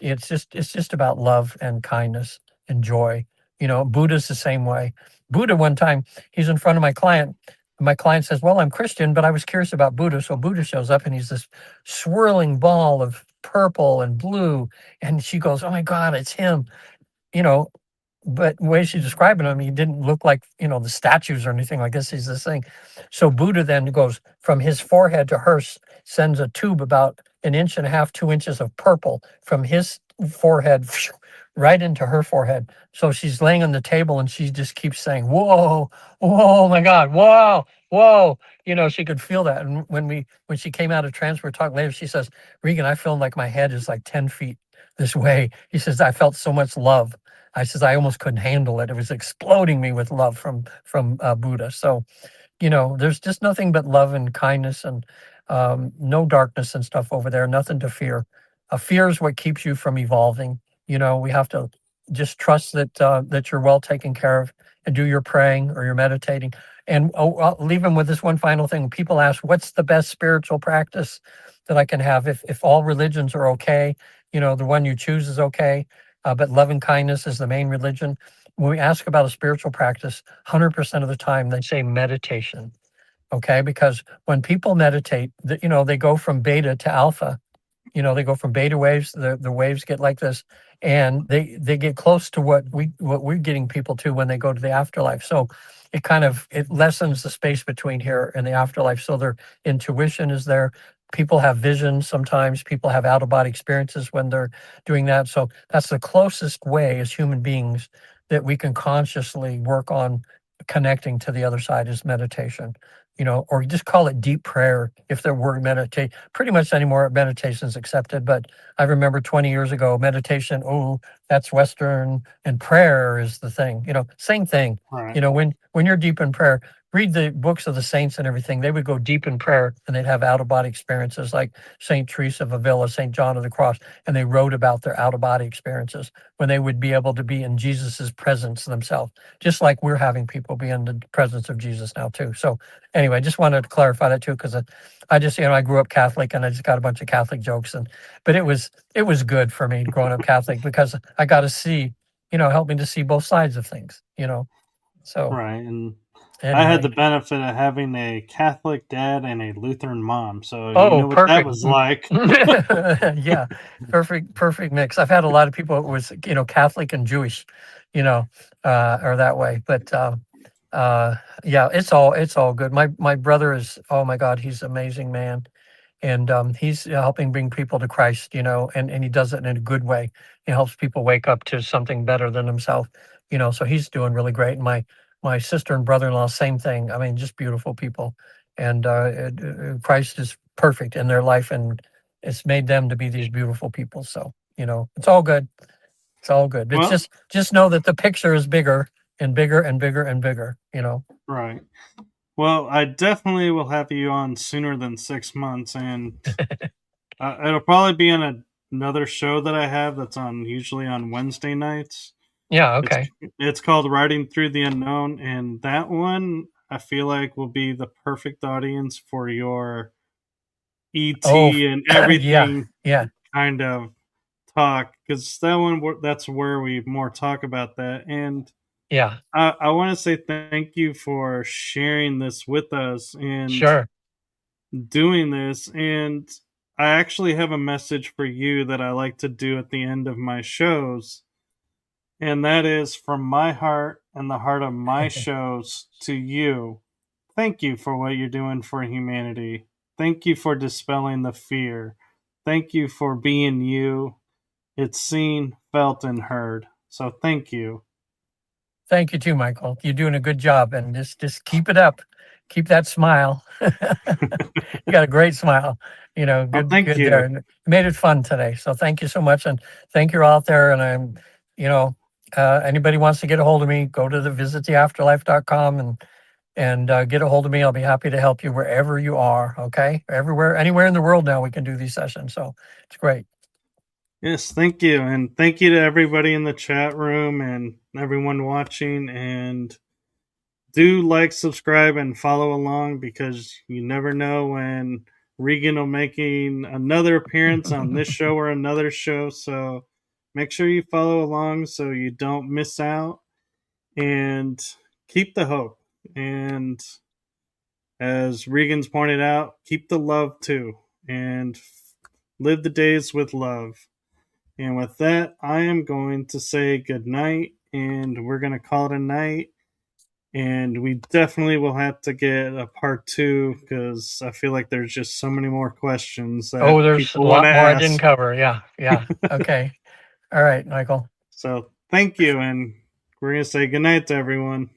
just about love and kindness and joy. Buddha's the same way. Buddha, one time, he's in front of my client. And my client says, "Well, I'm Christian, but I was curious about Buddha." So Buddha shows up and he's this swirling ball of purple and blue. And she goes, "Oh my God, it's him." You know, but the way she's describing him, he didn't look like, the statues or anything like this. He's this thing. So Buddha then goes from his forehead to hers, sends a tube about an inch and a half, 2 inches of purple from his forehead right into her forehead. So she's laying on the table and she just keeps saying, "Whoa, whoa, my God, whoa, whoa." She could feel that. And when she came out of trance, we're talking later, she says, "Regan, I feel like my head is like 10 feet this way." He says, "I felt so much love." I says, "I almost couldn't handle it. It was exploding me with love from Buddha." So there's just nothing but love and kindness, and no darkness and stuff over there. Nothing to fear. Fear is what keeps you from evolving. We have to just trust that you're well taken care of, and do your praying or your meditating. And I'll leave them with this one final thing. People ask, "What's the best spiritual practice that I can have?" If all religions are okay, the one you choose is okay, but loving kindness is the main religion. When we ask about a spiritual practice, 100% of the time they say meditation. Okay, because when people meditate, they go from beta to alpha. They go from beta waves, the waves get like this, and they get close to what we're getting people to when they go to the afterlife. So it lessens the space between here and the afterlife. So their intuition is there. People have visions sometimes. People have out of body experiences when they're doing that. So that's the closest way as human beings that we can consciously work on connecting to the other side is meditation. Or just call it deep prayer if there were meditate. Pretty much anymore, meditation is accepted. But I remember 20 years ago, meditation, oh, that's Western, and prayer is the thing. Same thing. Right. When you're deep in prayer, read the books of the saints and everything. They would go deep in prayer and they'd have out of body experiences like Saint Teresa of Avila, Saint John of the Cross, and they wrote about their out of body experiences when they would be able to be in Jesus's presence themselves, just like we're having people be in the presence of Jesus now too. So anyway, I just wanted to clarify that too, because I just, I grew up Catholic and I just got a bunch of Catholic jokes, but it was good for me growing up Catholic because I got to see, help me to see both sides of things. So Right. And I had the anyway, benefit of having a Catholic dad and a Lutheran mom, so you oh, know what that perfect. was like. Yeah, perfect mix. I've had a lot of people who was, Catholic and Jewish, are that way, but uh, yeah, it's all good. My brother is, oh my God, he's an amazing man, and he's helping bring people to Christ, and he does it in a good way. He helps people wake up to something better than himself, so he's doing really great. And my sister and brother-in-law, same thing. I mean, just beautiful people, and Christ is perfect in their life, and it's made them to be these beautiful people. So, it's all good. It's all good. It's Well, just know that the picture is bigger and bigger and bigger and bigger. right. Well, I definitely will have you on sooner than 6 months, and it'll probably be on another show that I have that's on usually on Wednesday nights. Yeah, It's okay. it's called Riding Through the Unknown, and that one I feel like will be the perfect audience for your Oh, ET and yeah, everything yeah, kind of talk, because that one that's where we more talk about that. And yeah. I want to say thank you for sharing this with us and Sure. doing this. And I actually have a message for you that I like to do at the end of my shows. And that is from my heart and the heart of my shows to you. Thank you for what you're doing for humanity. Thank you for dispelling the fear. Thank you for being you. It's seen, felt, and heard. So thank you. Thank you too, Michael. You're doing a good job, and just keep it up. Keep that smile. You got a great smile. Oh, Good, thank good there. you. And made it fun today. So thank you so much, and thank you out there. And anybody wants to get a hold of me, go to the visittheafterlife.com and get a hold of me. I'll be happy to help you wherever you are. Okay, everywhere, anywhere in the world now we can do these sessions. So it's great. Yes, thank you. And thank you to everybody in the chat room and everyone watching. And do like, subscribe, and follow along, because you never know when Regan will making another appearance on this show or another show. So make sure you follow along so you don't miss out, and keep the hope. And as Regan's pointed out, keep the love too, and live the days with love. And with that, I am going to say good night, and we're going to call it a night. And we definitely will have to get a part two, because I feel like there's just so many more questions Oh, that there's a people want lot to more I didn't ask. cover. Yeah, yeah. Okay. All right, Michael. So thank you, and we're going to say good night to everyone.